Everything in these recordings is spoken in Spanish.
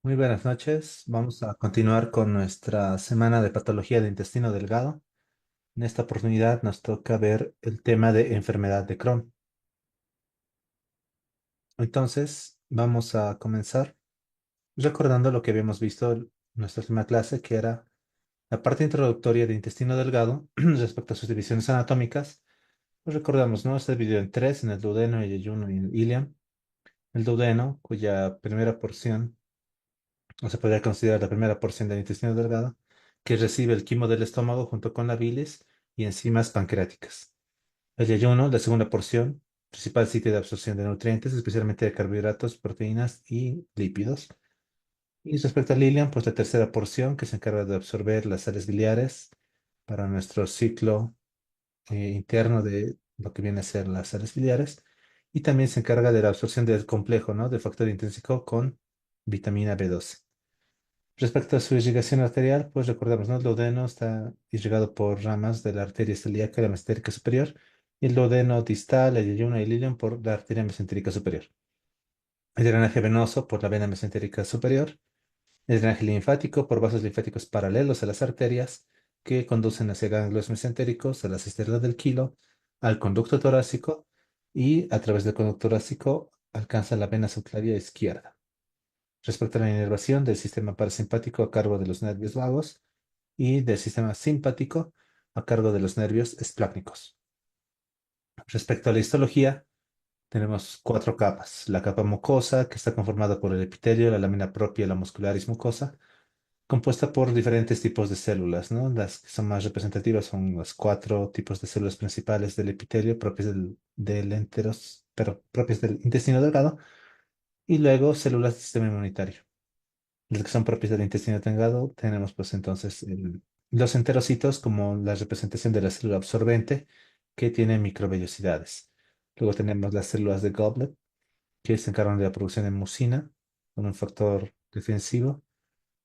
Muy buenas noches. Vamos a continuar con nuestra semana de patología de intestino delgado. En esta oportunidad nos toca ver el tema de enfermedad de Crohn. Entonces, vamos a comenzar recordando lo que habíamos visto en nuestra última clase, que era la parte introductoria de intestino delgado respecto a sus divisiones anatómicas. Pues recordamos, ¿no? Está dividido en tres, en el duodeno, el yeyuno y el ileum. El duodeno, cuya primera porción o se podría considerar la primera porción del intestino delgado, que recibe el quimo del estómago junto con la bilis y enzimas pancreáticas. El yeyuno, la segunda porción, principal sitio de absorción de nutrientes, especialmente de carbohidratos, proteínas y lípidos. Y respecto al ileum, pues la tercera porción, que se encarga de absorber las sales biliares para nuestro ciclo interno de lo que viene a ser las sales biliares. Y también se encarga de la absorción del complejo, ¿no? Del factor intrínseco con vitamina B12. Respecto a su irrigación arterial, pues recordamos, ¿no? El duodeno está irrigado por ramas de la arteria ilíaca y la mesentérica superior, y el duodeno distal, el yeyuno y el ilion por la arteria mesentérica superior. El drenaje venoso por la vena mesentérica superior, el drenaje linfático por vasos linfáticos paralelos a las arterias que conducen hacia ganglios mesentéricos, a la cisterna del quilo, al conducto torácico y a través del conducto torácico alcanza la vena subclavia izquierda. Respecto a la inervación del sistema parasimpático a cargo de los nervios vagos y del sistema simpático a cargo de los nervios esplácnicos. Respecto a la histología, tenemos cuatro capas. La capa mucosa, que está conformada por el epitelio, la lámina propia, la muscularis mucosa, compuesta por diferentes tipos de células, ¿no? Las que son más representativas son los cuatro tipos de células principales del epitelio, propias del pero propias del intestino delgado, y luego células del sistema inmunitario. Las que son propias del intestino delgado, tenemos pues entonces los enterocitos como la representación de la célula absorbente que tiene microvellosidades. Luego tenemos las células de Goblet que se encargan de la producción de mucina con un factor defensivo.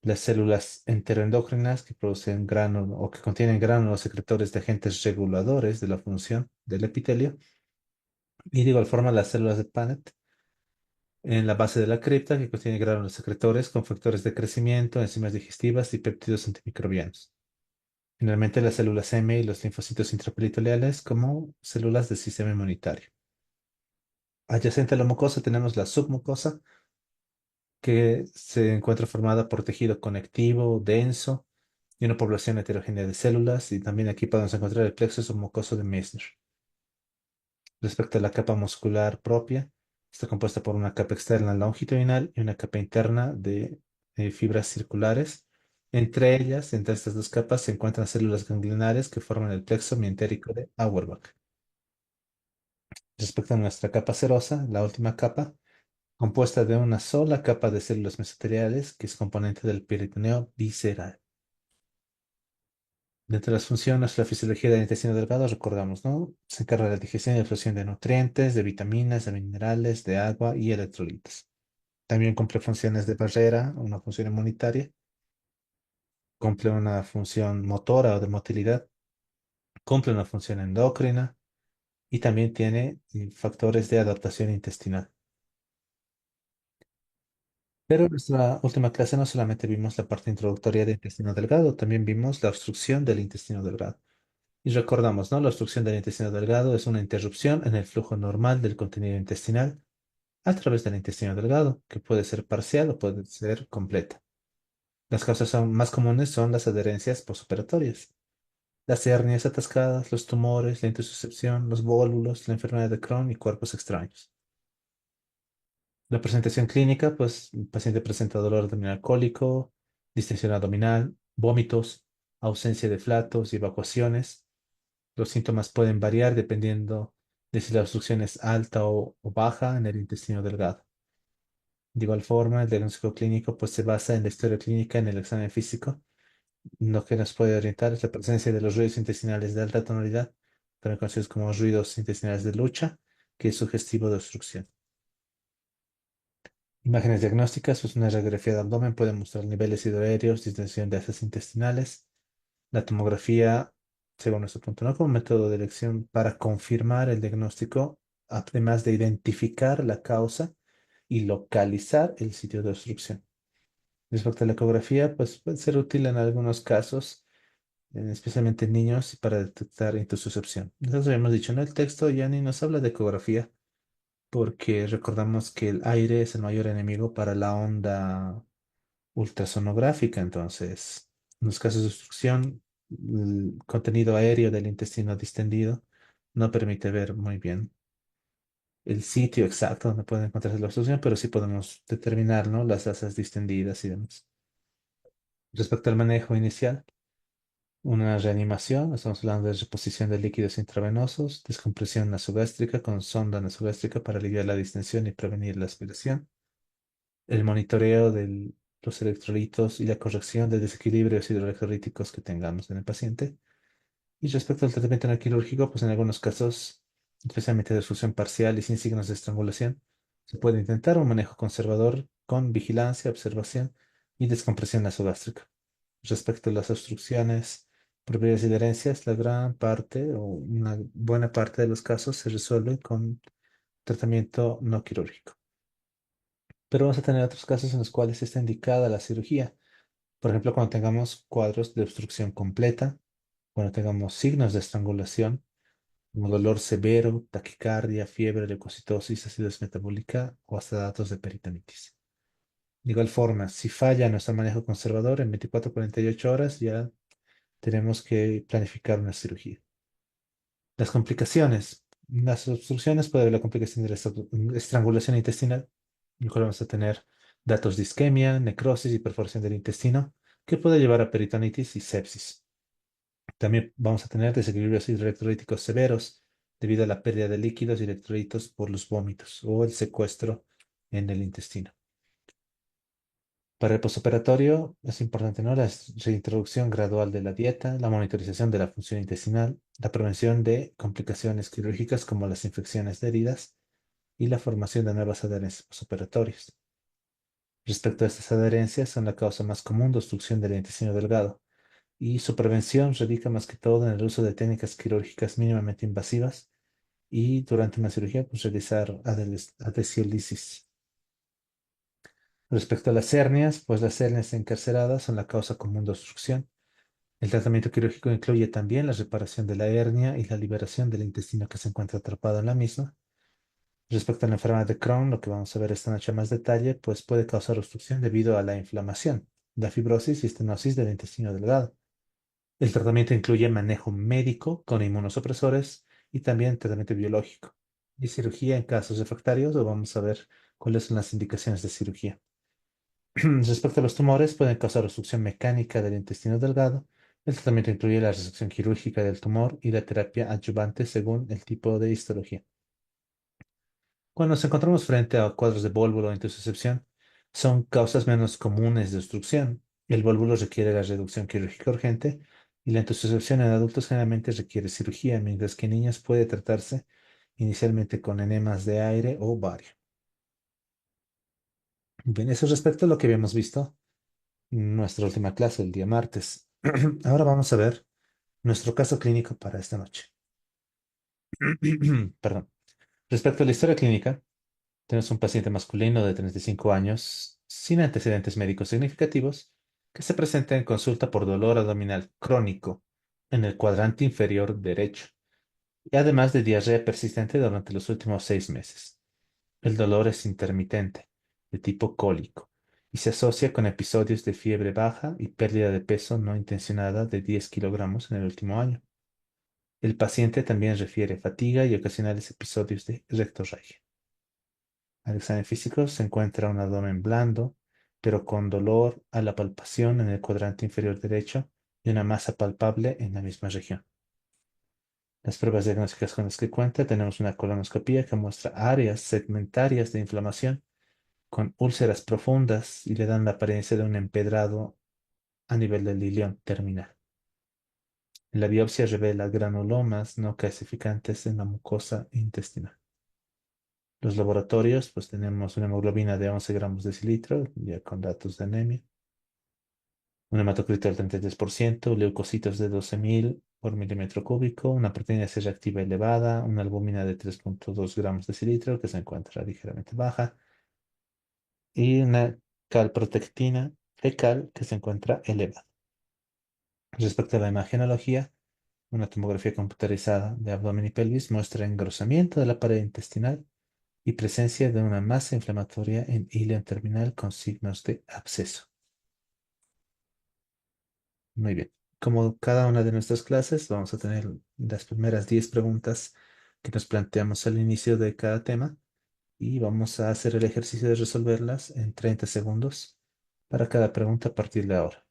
Las células enteroendocrinas que producen gránulos o que contienen gránulos secretores de agentes reguladores de la función del epitelio. Y de igual forma las células de Paneth en la base de la cripta que contiene gránulos secretores con factores de crecimiento, enzimas digestivas y péptidos antimicrobianos. Finalmente, las células M y los linfocitos intraperitoneales como células del sistema inmunitario. Adyacente a la mucosa tenemos la submucosa, que se encuentra formada por tejido conectivo, denso y una población heterogénea de células. Y también aquí podemos encontrar el plexo submucoso de Meissner. Respecto a la capa muscular propia, está compuesta por una capa externa longitudinal y una capa interna de fibras circulares. Entre estas dos capas, se encuentran células ganglionares que forman el plexo mientérico de Auerbach. Respecto a nuestra capa serosa, la última capa, compuesta de una sola capa de células mesoteliales, que es componente del peritoneo visceral. Dentro de las funciones, la fisiología del intestino delgado, recordamos, ¿no? Se encarga de la digestión y absorción de nutrientes, de vitaminas, de minerales, de agua y electrolitos. También cumple funciones de barrera, una función inmunitaria, cumple una función motora o de motilidad, cumple una función endocrina y también tiene factores de adaptación intestinal. Pero en nuestra última clase no solamente vimos la parte introductoria del intestino delgado, también vimos la obstrucción del intestino delgado. Y recordamos, ¿no? La obstrucción del intestino delgado es una interrupción en el flujo normal del contenido intestinal a través del intestino delgado, que puede ser parcial o puede ser completa. Las causas más comunes son las adherencias postoperatorias, las hernias atascadas, los tumores, la intususcepción, los vólulos, la enfermedad de Crohn y cuerpos extraños. La presentación clínica, pues el paciente presenta dolor abdominal cólico, distensión abdominal, vómitos, ausencia de flatos y evacuaciones. Los síntomas pueden variar dependiendo de si la obstrucción es alta o baja en el intestino delgado. De igual forma, el diagnóstico clínico pues, se basa en la historia clínica en el examen físico. Lo que nos puede orientar es la presencia de los ruidos intestinales de alta tonalidad, también conocidos como ruidos intestinales de lucha, que es sugestivo de obstrucción. Imágenes diagnósticas, pues una radiografía de abdomen puede mostrar niveles hidroaéreos, distensión de heces intestinales. La tomografía, según nuestro punto, ¿no? Como método de elección para confirmar el diagnóstico, además de identificar la causa y localizar el sitio de obstrucción. Respecto a la ecografía, pues puede ser útil en algunos casos, especialmente en niños, para detectar intussuscepción. Nosotros habíamos dicho, ¿no? El texto ya ni nos habla de ecografía, porque recordamos que el aire es el mayor enemigo para la onda ultrasonográfica. Entonces, en los casos de obstrucción, el contenido aéreo del intestino distendido no permite ver muy bien el sitio exacto donde puede encontrarse la obstrucción, pero sí podemos determinar, ¿no? Las asas distendidas y demás. Respecto al manejo inicial, una reanimación, estamos hablando de reposición de líquidos intravenosos, descompresión nasogástrica con sonda nasogástrica para aliviar la distensión y prevenir la aspiración, el monitoreo de los electrolitos y la corrección de desequilibrios hidroelectrolíticos que tengamos en el paciente. Y respecto al tratamiento no quirúrgico, pues en algunos casos, especialmente de obstrucción parcial y sin signos de estrangulación, se puede intentar un manejo conservador con vigilancia, observación y descompresión nasogástrica. Respecto a las obstrucciones propias y de herencias, la gran parte o una buena parte de los casos se resuelve con tratamiento no quirúrgico. Pero vamos a tener otros casos en los cuales está indicada la cirugía. Por ejemplo, cuando tengamos cuadros de obstrucción completa, cuando tengamos signos de estrangulación, como dolor severo, taquicardia, fiebre, leucocitosis, acidosis metabólica o hasta datos de peritonitis. De igual forma, si falla nuestro manejo conservador en 24 a 48 horas, ya tenemos que planificar una cirugía. Las complicaciones. Las obstrucciones puede haber la complicación de la estrangulación intestinal, en la cual vamos a tener datos de isquemia, necrosis y perforación del intestino, que puede llevar a peritonitis y sepsis. También vamos a tener desequilibrios electrolíticos severos debido a la pérdida de líquidos y electrolitos por los vómitos o el secuestro en el intestino. Para el postoperatorio es importante, ¿no? La reintroducción gradual de la dieta, la monitorización de la función intestinal, la prevención de complicaciones quirúrgicas como las infecciones de heridas y la formación de nuevas adherencias postoperatorias. Respecto a estas adherencias, son la causa más común de obstrucción del intestino delgado y su prevención radica más que todo en el uso de técnicas quirúrgicas mínimamente invasivas y durante una cirugía, pues realizar adhesiolisis. Respecto a las hernias, pues las hernias encarceradas son la causa común de obstrucción. El tratamiento quirúrgico incluye también la reparación de la hernia y la liberación del intestino que se encuentra atrapado en la misma. Respecto a la enfermedad de Crohn, lo que vamos a ver esta noche a más detalle, pues puede causar obstrucción debido a la inflamación, la fibrosis y estenosis del intestino delgado. El tratamiento incluye manejo médico con inmunosupresores y también tratamiento biológico. Y cirugía en casos refractarios, o vamos a ver cuáles son las indicaciones de cirugía. Respecto a los tumores, pueden causar obstrucción mecánica del intestino delgado. El tratamiento incluye la resección quirúrgica del tumor y la terapia adyuvante según el tipo de histología. Cuando nos encontramos frente a cuadros de vólvulo o intussuscepción, son causas menos comunes de obstrucción. El vólvulo requiere la reducción quirúrgica urgente y la intussuscepción en adultos generalmente requiere cirugía, mientras que en niños puede tratarse inicialmente con enemas de aire o bario. Bien, eso respecto a lo que habíamos visto en nuestra última clase el día martes. Ahora vamos a ver nuestro caso clínico para esta noche. Perdón. Respecto a la historia clínica, tenemos un paciente masculino de 35 años sin antecedentes médicos significativos que se presenta en consulta por dolor abdominal crónico en el cuadrante inferior derecho y además de diarrea persistente durante los últimos 6 meses. El dolor es intermitente, de tipo cólico, y se asocia con episodios de fiebre baja y pérdida de peso no intencionada de 10 kilogramos en el último año. El paciente también refiere fatiga y ocasionales episodios de rectorragia. Al examen físico se encuentra un abdomen blando, pero con dolor a la palpación en el cuadrante inferior derecho y una masa palpable en la misma región. Las pruebas diagnósticas con las que cuenta tenemos una colonoscopia que muestra áreas segmentarias de inflamación con úlceras profundas y le dan la apariencia de un empedrado a nivel del ilion terminal. La biopsia revela granulomas no calcificantes en la mucosa intestinal. Los laboratorios, pues tenemos una hemoglobina de 11 gramos de cilitro, ya con datos de anemia, un hematocrito del 33%, leucocitos de 12.000 por milímetro cúbico, una proteína C reactiva elevada, una albúmina de 3,2 gramos de cilitro que se encuentra ligeramente baja y una calprotectina fecal que se encuentra elevado. Respecto a la imagenología, una tomografía computarizada de abdomen y pelvis muestra engrosamiento de la pared intestinal y presencia de una masa inflamatoria en ilion terminal con signos de absceso. Muy bien. Como cada una de nuestras clases, vamos a tener las primeras 10 preguntas que nos planteamos al inicio de cada tema y vamos a hacer el ejercicio de resolverlas en 30 segundos para cada pregunta a partir de ahora.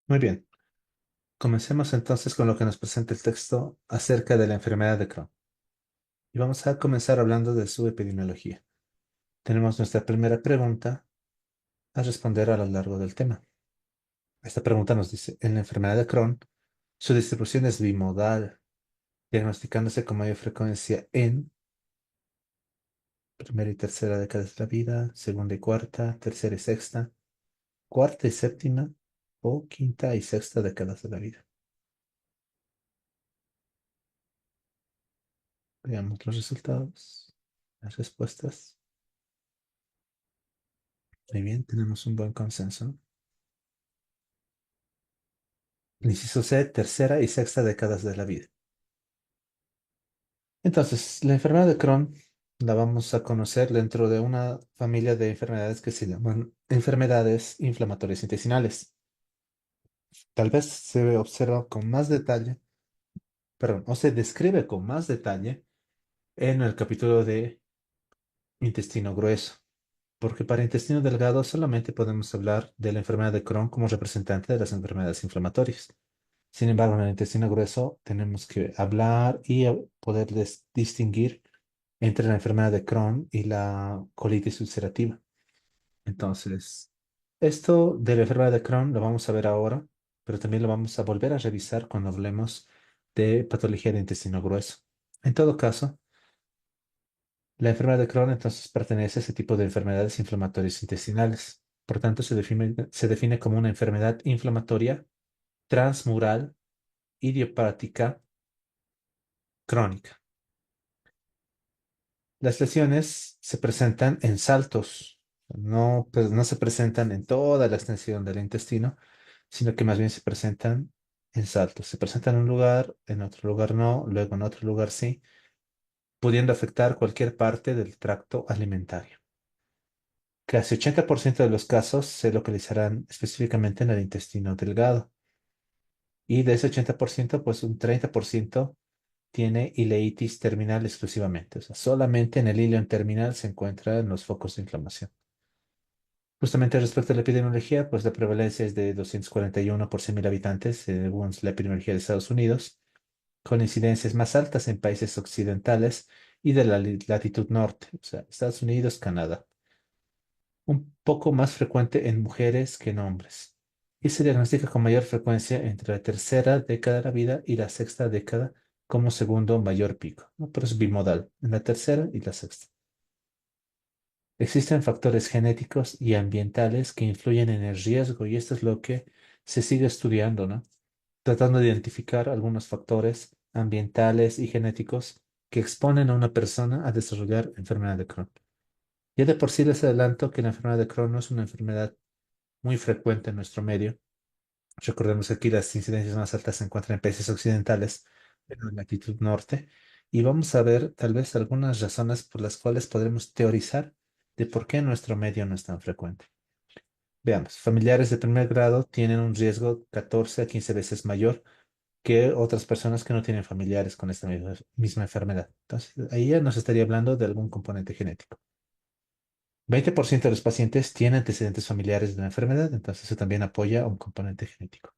Muy bien. Comencemos entonces con lo que nos presenta el texto acerca de la enfermedad de Crohn. Y vamos a comenzar hablando de su epidemiología. Tenemos nuestra primera pregunta a responder a lo largo del tema. Esta pregunta nos dice, en la enfermedad de Crohn, su distribución es bimodal, diagnosticándose con mayor frecuencia en primera y tercera décadas de la vida, segunda y cuarta, tercera y sexta, cuarta y séptima o quinta y sexta décadas de la vida. Veamos los resultados, las respuestas. Muy bien, tenemos un buen consenso. El inciso C, tercera y sexta décadas de la vida. Entonces, la enfermedad de Crohn la vamos a conocer dentro de una familia de enfermedades que se llaman enfermedades inflamatorias intestinales. Tal vez se observa con más detalle, perdón, o se describe con más detalle en el capítulo de intestino grueso, porque para intestino delgado solamente podemos hablar de la enfermedad de Crohn como representante de las enfermedades inflamatorias. Sin embargo, en el intestino grueso tenemos que hablar y poder distinguir entre la enfermedad de Crohn y la colitis ulcerativa. Entonces, esto de la enfermedad de Crohn lo vamos a ver ahora, pero también lo vamos a volver a revisar cuando hablemos de patología de intestino grueso. En todo caso, la enfermedad de Crohn entonces pertenece a ese tipo de enfermedades inflamatorias intestinales. Por tanto, se define como una enfermedad inflamatoria transmural idiopática crónica. Las lesiones se presentan en saltos, no, pues, no se presentan en toda la extensión del intestino, sino que más bien se presentan en saltos. Se presentan en un lugar, en otro lugar no, luego en otro lugar sí, pudiendo afectar cualquier parte del tracto alimentario. Casi 80% de los casos se localizarán específicamente en el intestino delgado. Y de ese 80%, pues un 30% tiene ileitis terminal exclusivamente. O sea, solamente en el ilion terminal se encuentran los focos de inflamación. Justamente respecto a la epidemiología, pues la prevalencia es de 241 por 100.000 habitantes, según la epidemiología de Estados Unidos, con incidencias más altas en países occidentales y de la latitud norte, o sea, Estados Unidos, Canadá. Un poco más frecuente en mujeres que en hombres. Y se diagnostica con mayor frecuencia entre la tercera década de la vida y la sexta década como segundo mayor pico, ¿no? Pero es bimodal, en la tercera y la sexta. Existen factores genéticos y ambientales que influyen en el riesgo y esto es lo que se sigue estudiando, ¿no? Tratando de identificar algunos factores ambientales y genéticos que exponen a una persona a desarrollar enfermedad de Crohn. Ya de por sí les adelanto que la enfermedad de Crohn no es una enfermedad muy frecuente en nuestro medio. Recordemos que aquí las incidencias más altas se encuentran en países occidentales, en la latitud norte, y vamos a ver tal vez algunas razones por las cuales podremos teorizar de por qué nuestro medio no es tan frecuente. Veamos, familiares de primer grado tienen un riesgo 14 a 15 veces mayor que otras personas que no tienen familiares con esta misma enfermedad. Entonces, ahí ya nos estaría hablando de algún componente genético. 20% de los pacientes tienen antecedentes familiares de la enfermedad, entonces eso también apoya a un componente genético.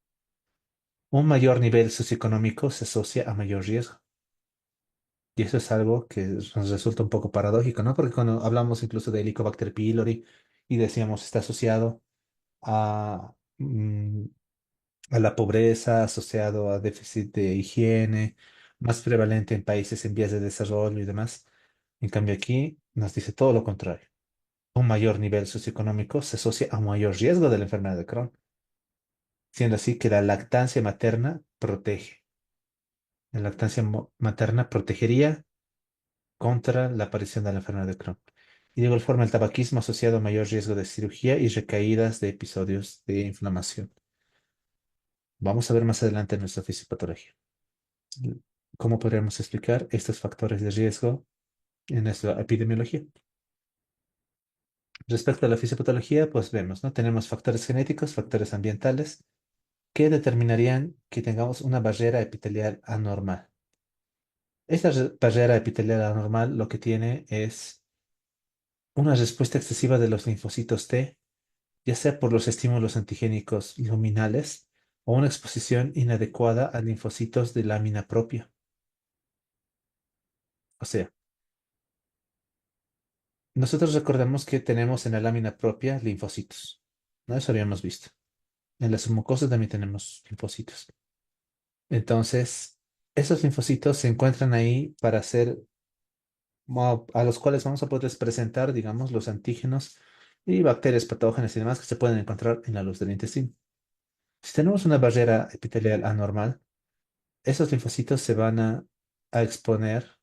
Un mayor nivel socioeconómico se asocia a mayor riesgo. Y eso es algo que nos resulta un poco paradójico, ¿no? Porque cuando hablamos incluso de Helicobacter pylori y decíamos está asociado a, a la pobreza, asociado a déficit de higiene, más prevalente en países en vías de desarrollo y demás. En cambio aquí nos dice todo lo contrario. Un mayor nivel socioeconómico se asocia a un mayor riesgo de la enfermedad de Crohn, siendo así que la lactancia materna protege. La lactancia materna protegería contra la aparición de la enfermedad de Crohn. Y de igual forma, el tabaquismo asociado a mayor riesgo de cirugía y recaídas de episodios de inflamación. Vamos a ver más adelante en nuestra fisiopatología. ¿Cómo podríamos explicar estos factores de riesgo en nuestra epidemiología? Respecto a la fisiopatología, pues vemos, ¿no? Tenemos factores genéticos, factores ambientales, que determinarían que tengamos una barrera epitelial anormal. Esta barrera epitelial anormal lo que tiene es una respuesta excesiva de los linfocitos T, ya sea por los estímulos antigénicos luminales o una exposición inadecuada a linfocitos de lámina propia. O sea, nosotros recordamos que tenemos en la lámina propia linfocitos, ¿no? Eso habíamos visto. En las mucosas también tenemos linfocitos. Entonces, esos linfocitos se encuentran ahí para ser, a los cuales vamos a poder presentar, digamos, los antígenos y bacterias patógenas y demás que se pueden encontrar en la luz del intestino. Si tenemos una barrera epitelial anormal, esos linfocitos se van a exponer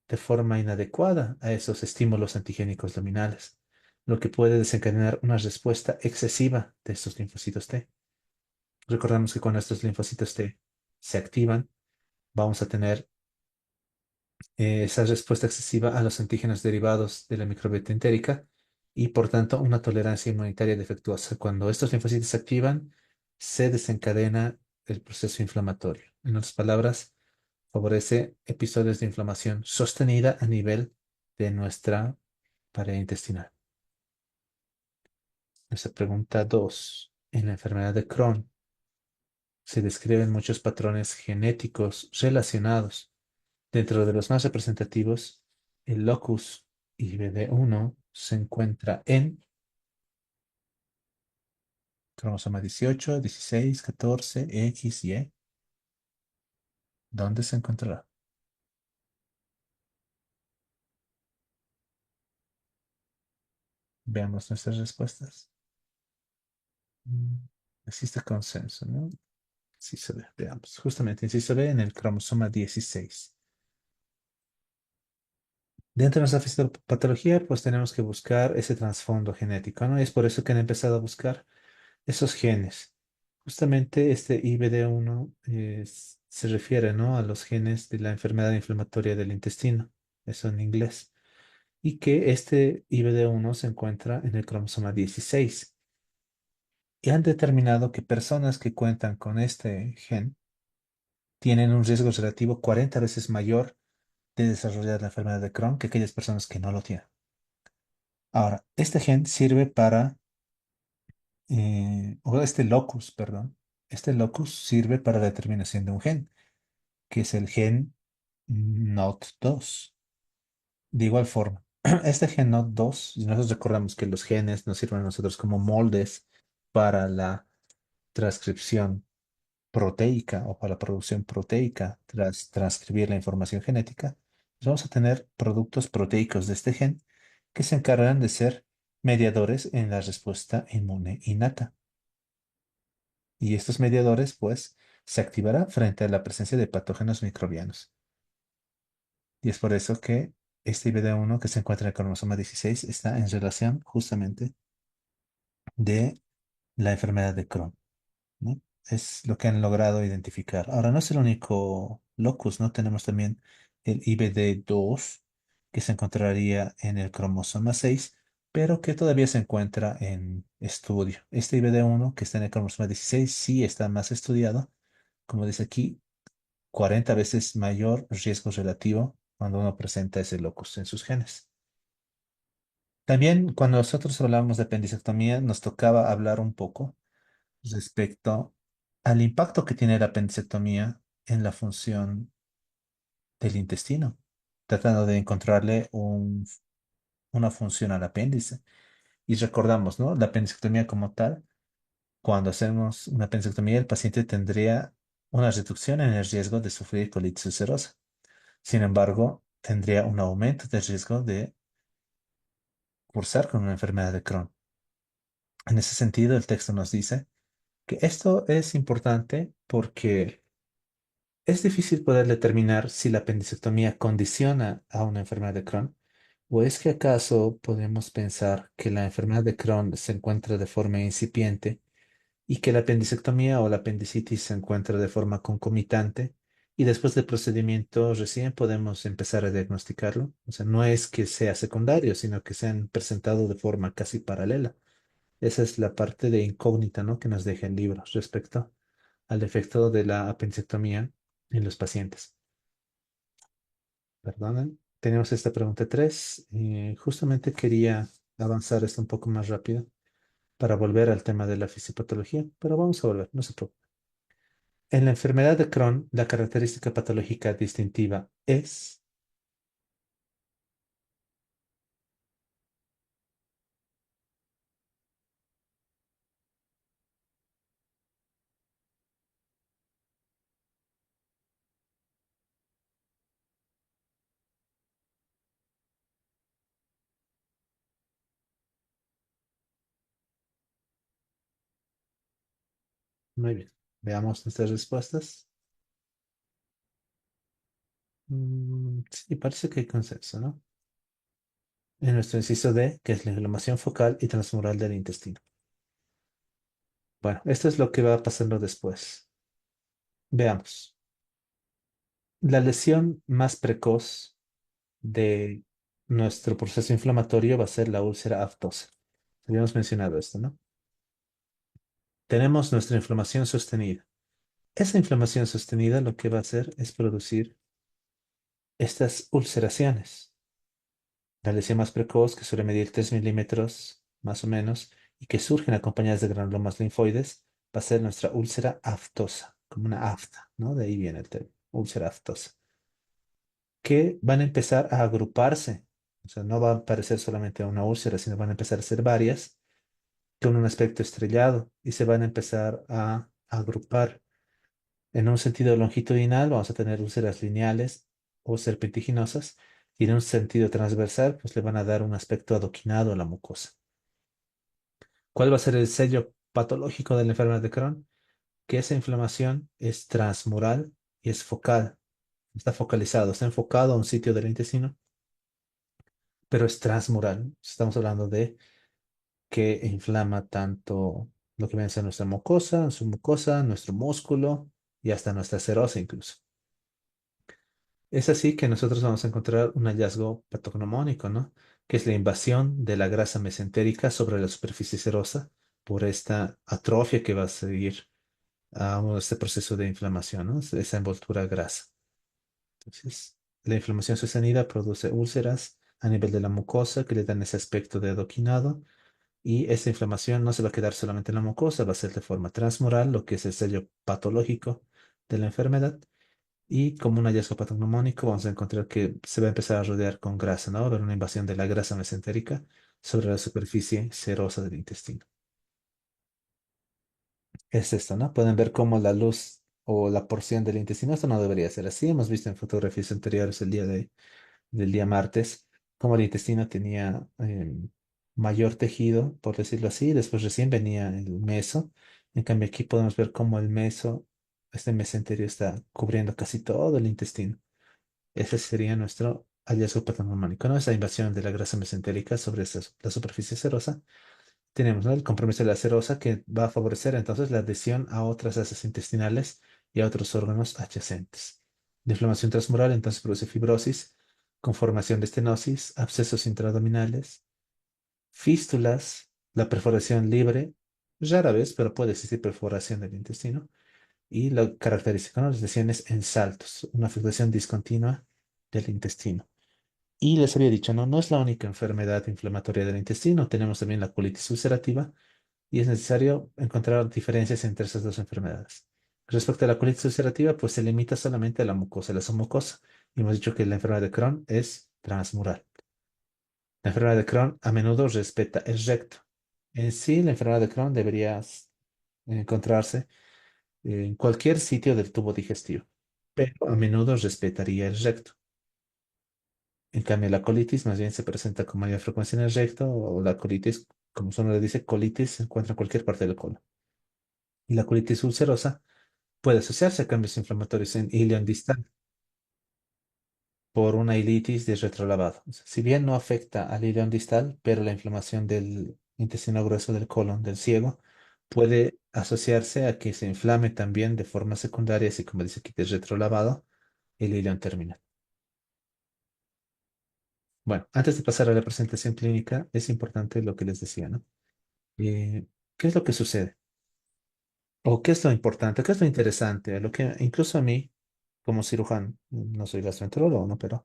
de forma inadecuada a esos estímulos antigénicos luminales, lo que puede desencadenar una respuesta excesiva de estos linfocitos T. Recordamos que cuando estos linfocitos T se activan, vamos a tener esa respuesta excesiva a los antígenos derivados de la microbiota entérica y por tanto una tolerancia inmunitaria defectuosa. Cuando estos linfocitos se activan, se desencadena el proceso inflamatorio. En otras palabras, favorece episodios de inflamación sostenida a nivel de nuestra pared intestinal. Nuestra pregunta 2. En la enfermedad de Crohn se describen muchos patrones genéticos relacionados. Dentro de los más representativos, el locus IBD1 se encuentra en cromosoma 18, 16, 14, X, Y. ¿Dónde se encontrará? Veamos nuestras respuestas. Mm, Existe consenso, ¿no? Sí se ve, veamos. Justamente, sí se ve en el cromosoma 16. Dentro de nuestra fisiopatología, pues tenemos que buscar ese trasfondo genético, ¿no? Y es por eso que han empezado a buscar esos genes. Justamente este IBD1 se refiere, ¿no? A los genes de la enfermedad inflamatoria del intestino, eso en inglés. Y que este IBD1 se encuentra en el cromosoma 16. Y han determinado que personas que cuentan con este gen tienen un riesgo relativo 40 veces mayor de desarrollar la enfermedad de Crohn que aquellas personas que no lo tienen. Ahora, este gen sirve para, o este locus, perdón, este locus sirve para la determinación de un gen, que es el gen NOT2. De igual forma, este gen NOT2, y nosotros recordamos que los genes nos sirven a nosotros como moldes para la transcripción proteica o para la producción proteica tras transcribir la información genética, pues vamos a tener productos proteicos de este gen que se encargan de ser mediadores en la respuesta inmune innata. Y estos mediadores, pues, se activarán frente a la presencia de patógenos microbianos. Y es por eso que este IBD1 que se encuentra en el cromosoma 16 está en relación justamente de la enfermedad de Crohn, ¿no? Es lo que han logrado identificar. Ahora, no es el único locus, ¿no? Tenemos también el IBD2, que se encontraría en el cromosoma 6, pero que todavía se encuentra en estudio. Este IBD1, que está en el cromosoma 16, sí está más estudiado. Como dice aquí, 40 veces mayor riesgo relativo cuando uno presenta ese locus en sus genes. También cuando nosotros hablábamos de apendicectomía, nos tocaba hablar un poco respecto al impacto que tiene la apendicectomía en la función del intestino, tratando de encontrarle una función al apéndice. Y recordamos, ¿no? La apendicectomía como tal, cuando hacemos una apendicectomía, el paciente tendría una reducción en el riesgo de sufrir colitis ulcerosa. Sin embargo, tendría un aumento del riesgo de cursar con una enfermedad de Crohn. En ese sentido, el texto nos dice que esto es importante porque es difícil poder determinar si la apendicectomía condiciona a una enfermedad de Crohn o es que acaso podemos pensar que la enfermedad de Crohn se encuentra de forma incipiente y que la apendicectomía o la apendicitis se encuentra de forma concomitante y después del procedimiento recién podemos empezar a diagnosticarlo. O sea, no es que sea secundario, sino que se han presentado de forma casi paralela. Esa es la parte de incógnita, ¿no? Que nos deja el libro respecto al efecto de la apendicectomía en los pacientes. Perdonen. Tenemos esta pregunta 3. Justamente quería avanzar esto un poco más rápido para volver al tema de la fisiopatología, pero vamos a volver, no se preocupen. En la enfermedad de Crohn, la característica patológica distintiva es, muy bien, veamos nuestras respuestas. Sí, parece que hay consenso, ¿no? En nuestro inciso D, que es la inflamación focal y transmural del intestino. Bueno, esto es lo que va pasando después. Veamos. La lesión más precoz de nuestro proceso inflamatorio va a ser la úlcera aftosa. Habíamos mencionado esto, ¿no? Tenemos nuestra inflamación sostenida. Esa inflamación sostenida lo que va a hacer es producir estas ulceraciones. La lesión más precoz, que suele medir 3 milímetros más o menos, y que surgen acompañadas de granulomas linfoides, va a ser nuestra úlcera aftosa, como una afta, ¿no? De ahí viene el término, úlcera aftosa, que van a empezar a agruparse. O sea, no va a parecer solamente una úlcera, sino van a empezar a ser varias, con un aspecto estrellado, y se van a empezar a agrupar. En un sentido longitudinal vamos a tener úlceras lineales o serpentiginosas, y en un sentido transversal pues le van a dar un aspecto adoquinado a la mucosa. ¿Cuál va a ser el sello patológico de la enfermedad de Crohn? Que esa inflamación es transmural y es focal. Está focalizado, está enfocado a un sitio del intestino, pero es transmural. Estamos hablando de que inflama tanto lo que viene a ser nuestra mucosa, su mucosa, nuestro músculo y hasta nuestra serosa incluso. Es así que nosotros vamos a encontrar un hallazgo patognomónico, ¿no? Que es la invasión de la grasa mesentérica sobre la superficie serosa por esta atrofia que va a seguir a este proceso de inflamación, ¿no? Esa envoltura grasa. Entonces, la inflamación sostenida produce úlceras a nivel de la mucosa que le dan ese aspecto de adoquinado, y esa inflamación no se va a quedar solamente en la mucosa, va a ser de forma transmural, lo que es el sello patológico de la enfermedad. Y como un hallazgo patognomónico, vamos a encontrar que se va a empezar a rodear con grasa, ¿no? Va a haber una invasión de la grasa mesentérica sobre la superficie serosa del intestino. Es esto, ¿no? Pueden ver cómo la luz o la porción del intestino, esto no debería ser así. Hemos visto en fotografías anteriores del día martes cómo el intestino tenía mayor tejido, por decirlo así, después recién venía el meso. En cambio, aquí podemos ver cómo el meso, este mesenterio está cubriendo casi todo el intestino. Ese sería nuestro hallazgo patognomónico, ¿no? Esa invasión de la grasa mesentérica sobre la superficie serosa. Tenemos, ¿no? El compromiso de la serosa que va a favorecer entonces la adhesión a otras heces intestinales y a otros órganos adyacentes. La inflamación transmural entonces produce fibrosis, conformación de estenosis, abscesos intraabdominales, fístulas, la perforación libre, rara vez, pero puede existir perforación del intestino, y la característica, ¿no? Las lesiones en saltos, una afectación discontinua del intestino. Y les había dicho, no, no es la única enfermedad inflamatoria del intestino, tenemos también la colitis ulcerativa, y es necesario encontrar diferencias entre esas dos enfermedades. Respecto a la colitis ulcerativa, pues se limita solamente a la mucosa, la submucosa. Y hemos dicho que la enfermedad de Crohn es transmural. La enfermedad de Crohn a menudo respeta el recto. En sí, la enfermedad de Crohn debería encontrarse en cualquier sitio del tubo digestivo, pero a menudo respetaría el recto. En cambio, la colitis más bien se presenta con mayor frecuencia en el recto, o la colitis, como su nombre le dice, colitis se encuentra en cualquier parte del colon. Y la colitis ulcerosa puede asociarse a cambios inflamatorios en ilion distal por una ilitis de retrolavado. O sea, si bien no afecta al ilion distal, pero la inflamación del intestino grueso del colon del ciego puede asociarse a que se inflame también de forma secundaria, así como dice aquí, de retrolavado, el ilion terminal. Bueno, antes de pasar a la presentación clínica, es importante lo que les decía, ¿no? ¿Qué es lo que sucede? ¿O qué es lo importante? ¿Qué es lo interesante? Lo que incluso a mí, como cirujano, no soy gastroenterólogo, ¿no? Pero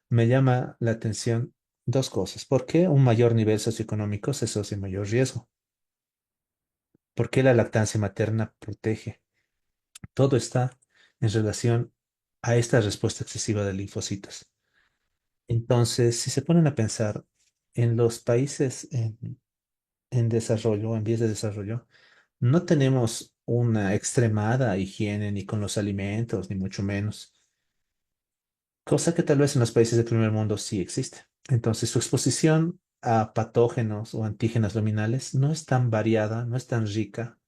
me llama la atención dos cosas. ¿Por qué un mayor nivel socioeconómico se asocia a mayor riesgo? ¿Por qué la lactancia materna protege? Todo está en relación a esta respuesta excesiva de linfocitos. Entonces, si se ponen a pensar en los países en desarrollo, en vías de desarrollo, no tenemos una extremada higiene ni con los alimentos, ni mucho menos, cosa que tal vez en los países del primer mundo sí existe. Entonces, su exposición a patógenos o antígenos luminales no es tan variada, no es tan rica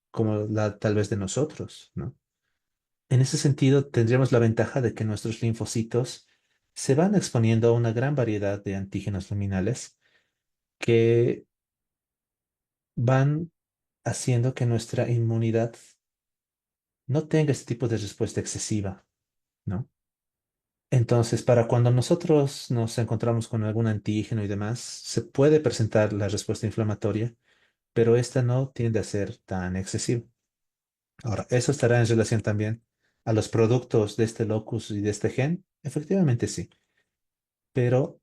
como la tal vez de nosotros, ¿no? En ese sentido, tendríamos la ventaja de que nuestros linfocitos se van exponiendo a una gran variedad de antígenos luminales que van haciendo que nuestra inmunidad no tenga este tipo de respuesta excesiva, ¿no? Entonces, para cuando nosotros nos encontramos con algún antígeno y demás, se puede presentar la respuesta inflamatoria, pero esta no tiende a ser tan excesiva. Ahora, eso estará en relación también a los productos de este locus y de este gen. Efectivamente, sí, pero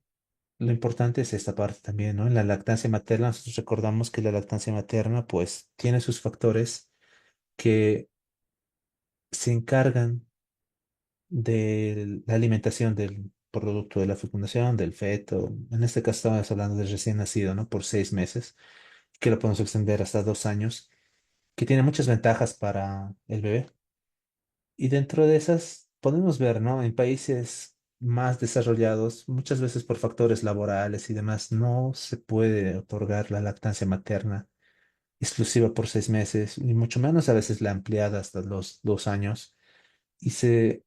lo importante es esta parte también, ¿no? En la lactancia materna, nosotros recordamos que la lactancia materna, pues, tiene sus factores que se encargan de la alimentación del producto de la fecundación, del feto. En este caso estamos hablando del recién nacido, ¿no? Por 6 meses, que lo podemos extender hasta 2 años, que tiene muchas ventajas para el bebé. Y dentro de esas podemos ver, ¿no? En países más desarrollados, muchas veces por factores laborales y demás, no se puede otorgar la lactancia materna exclusiva por 6 meses, y mucho menos a veces la ampliada hasta los 2 años. Y se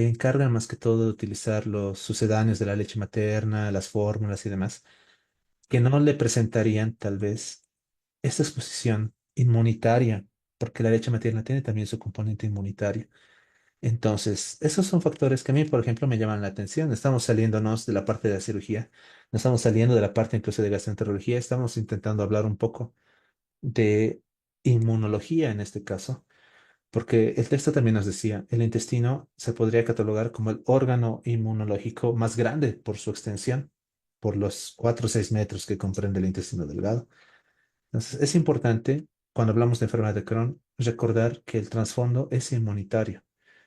encargan más que todo de utilizar los sucedáneos de la leche materna, las fórmulas y demás, que no le presentarían tal vez esta exposición inmunitaria, porque la leche materna tiene también su componente inmunitario. Entonces, esos son factores que a mí, por ejemplo, me llaman la atención. Estamos saliéndonos de la parte de la cirugía, no estamos saliendo de la parte incluso de gastroenterología, estamos intentando hablar un poco de inmunología en este caso, porque el texto también nos decía, el intestino se podría catalogar como el órgano inmunológico más grande por su extensión, por los 4 o 6 metros que comprende el intestino delgado. Entonces, es importante, cuando hablamos de enfermedad de Crohn, recordar que el trasfondo es inmunitario,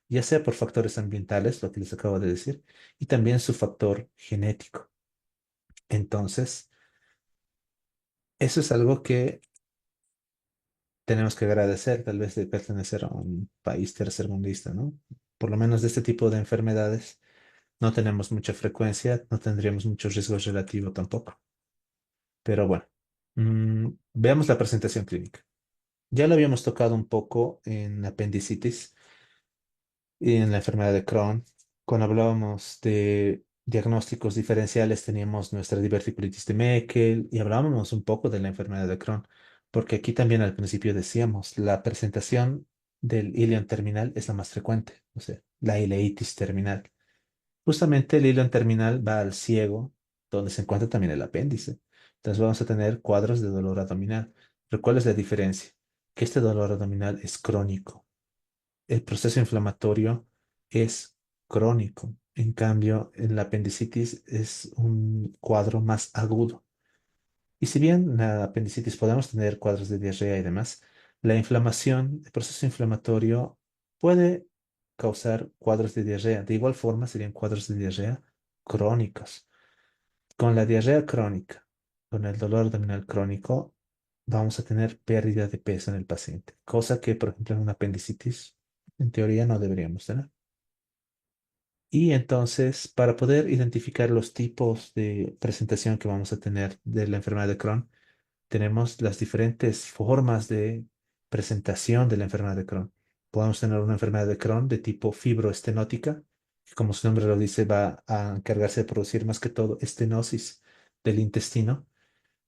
ya sea por factores ambientales, lo que les acabo de decir, y también su factor genético. Entonces, eso es algo que tenemos que agradecer, tal vez de pertenecer a un país tercermundista, ¿no? Por lo menos de este tipo de enfermedades no tenemos mucha frecuencia, no tendríamos mucho riesgo relativo tampoco. Pero bueno, veamos la presentación clínica. Ya lo habíamos tocado un poco en apendicitis y en la enfermedad de Crohn. Cuando hablábamos de diagnósticos diferenciales, teníamos nuestra diverticulitis de Meckel y hablábamos un poco de la enfermedad de Crohn, porque aquí también al principio decíamos, la presentación del ilion terminal es la más frecuente, o sea, la ileitis terminal. Justamente el ilion terminal va al ciego, donde se encuentra también el apéndice. Entonces vamos a tener cuadros de dolor abdominal. Pero ¿cuál es la diferencia? Que este dolor abdominal es crónico. El proceso inflamatorio es crónico. En cambio, en la apendicitis es un cuadro más agudo. Y si bien en la apendicitis podemos tener cuadros de diarrea y demás, la inflamación, el proceso inflamatorio puede causar cuadros de diarrea. De igual forma, serían cuadros de diarrea crónicos. Con la diarrea crónica, con el dolor abdominal crónico, vamos a tener pérdida de peso en el paciente, cosa que, por ejemplo, en una apendicitis, en teoría no deberíamos tener. Y entonces, para poder identificar los tipos de presentación que vamos a tener de la enfermedad de Crohn, tenemos las diferentes formas de presentación de la enfermedad de Crohn. Podemos tener una enfermedad de Crohn de tipo fibroestenótica, que como su nombre lo dice, va a encargarse de producir más que todo estenosis del intestino.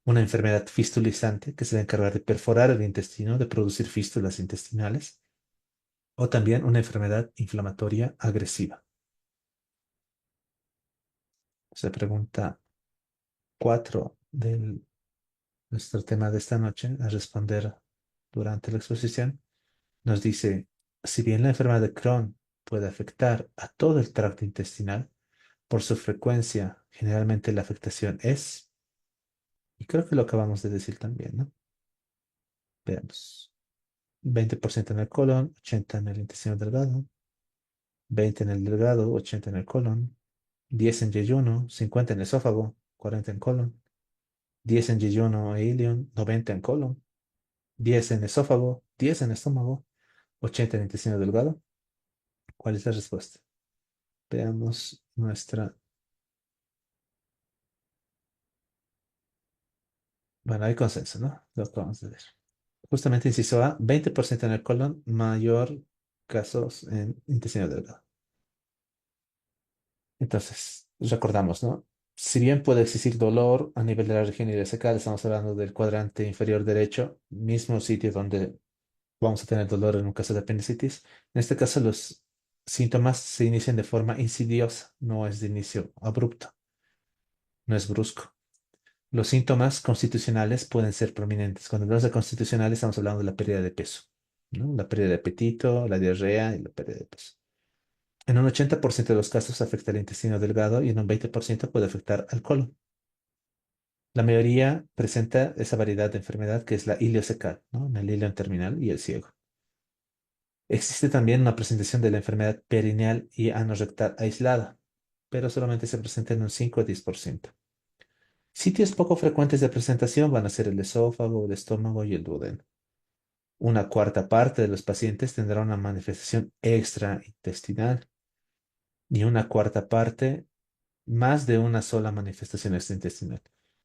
Una enfermedad fistulizante, que se va a encargar de perforar el intestino, de producir fístulas intestinales. O también una enfermedad inflamatoria agresiva. Se pregunta 4 de nuestro tema de esta noche a responder durante la exposición. Nos dice, si bien la enfermedad de Crohn puede afectar a todo el tracto intestinal, por su frecuencia, generalmente la afectación es, y creo que lo acabamos de decir también, ¿no? Veamos. 20% en el colon, 80 en el intestino delgado, 20 en el delgado, 80 en el colon, 10 en yeyuno, 50 en esófago, 40 en colon, 10 en yeyuno e ilion, 90 en colon, 10 en esófago, 10 en estómago, 80 en intestino delgado. ¿Cuál es la respuesta? Veamos nuestra... Bueno, hay consenso, ¿no? Lo acabamos de ver. Justamente inciso A, 20% en el colon, mayor casos en intestino delgado. Entonces, recordamos, ¿no? Si bien puede existir dolor a nivel de la región ileocecal, estamos hablando del cuadrante inferior derecho, mismo sitio donde vamos a tener dolor en un caso de apendicitis. En este caso, los síntomas se inician de forma insidiosa, no es de inicio abrupto, no es brusco. Los síntomas constitucionales pueden ser prominentes. Cuando hablamos de constitucionales, estamos hablando de la pérdida de peso, ¿no? La pérdida de apetito, la diarrea y la pérdida de peso. En un 80% de los casos afecta el intestino delgado y en un 20% puede afectar al colon. La mayoría presenta esa variedad de enfermedad que es la ileocecal, ¿no? En el ilion terminal y el ciego. Existe también una presentación de la enfermedad perineal y anorrectal aislada, pero solamente se presenta en un 5 a 10%. Sitios poco frecuentes de presentación van a ser el esófago, el estómago y el duodeno. Una cuarta parte de los pacientes tendrá una manifestación extraintestinal y una cuarta parte más de una sola manifestación extraintestinal.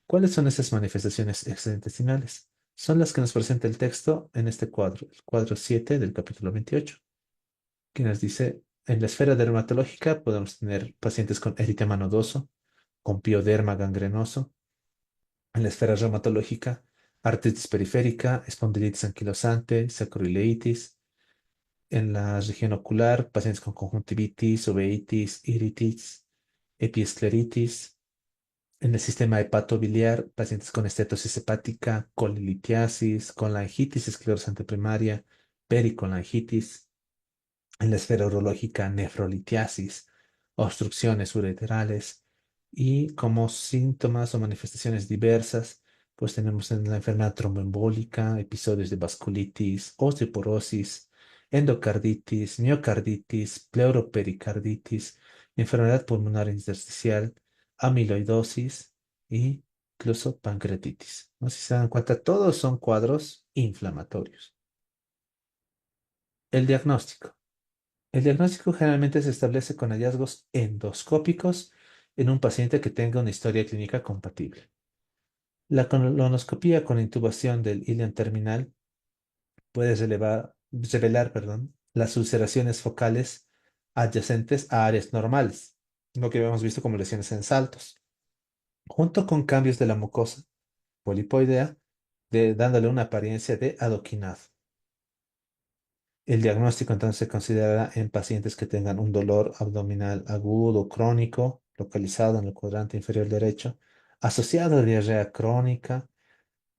¿Cuáles son esas manifestaciones extraintestinales? Son las que nos presenta el texto en este cuadro, el cuadro 7 del capítulo 28, que nos dice, en la esfera dermatológica podemos tener pacientes con eritema nodoso, con pioderma gangrenoso, en la esfera reumatológica, artritis periférica, espondilitis anquilosante, sacroileitis, en la región ocular, pacientes con conjuntivitis, uveitis, iritis, epiescleritis, en el sistema hepatobiliar, pacientes con estetosis hepática, colilitiasis, colangitis esclerosante primaria, pericolangitis. En la esfera urológica, nefrolitiasis, obstrucciones ureterales y como síntomas o manifestaciones diversas, pues tenemos en la enfermedad tromboembólica, episodios de vasculitis, osteoporosis, endocarditis, miocarditis, pleuropericarditis, enfermedad pulmonar intersticial, amiloidosis y incluso pancreatitis. ¿No? Si se dan cuenta, todos son cuadros inflamatorios. El diagnóstico. El diagnóstico generalmente se establece con hallazgos endoscópicos en un paciente que tenga una historia clínica compatible. La colonoscopía con intubación del ilion terminal puede revelar, las ulceraciones focales adyacentes a áreas normales, lo que hemos visto como lesiones en saltos, junto con cambios de la mucosa polipoidea, dándole una apariencia de adoquinado. El diagnóstico entonces se considerará en pacientes que tengan un dolor abdominal agudo, crónico, localizado en el cuadrante inferior derecho, asociado a diarrea crónica,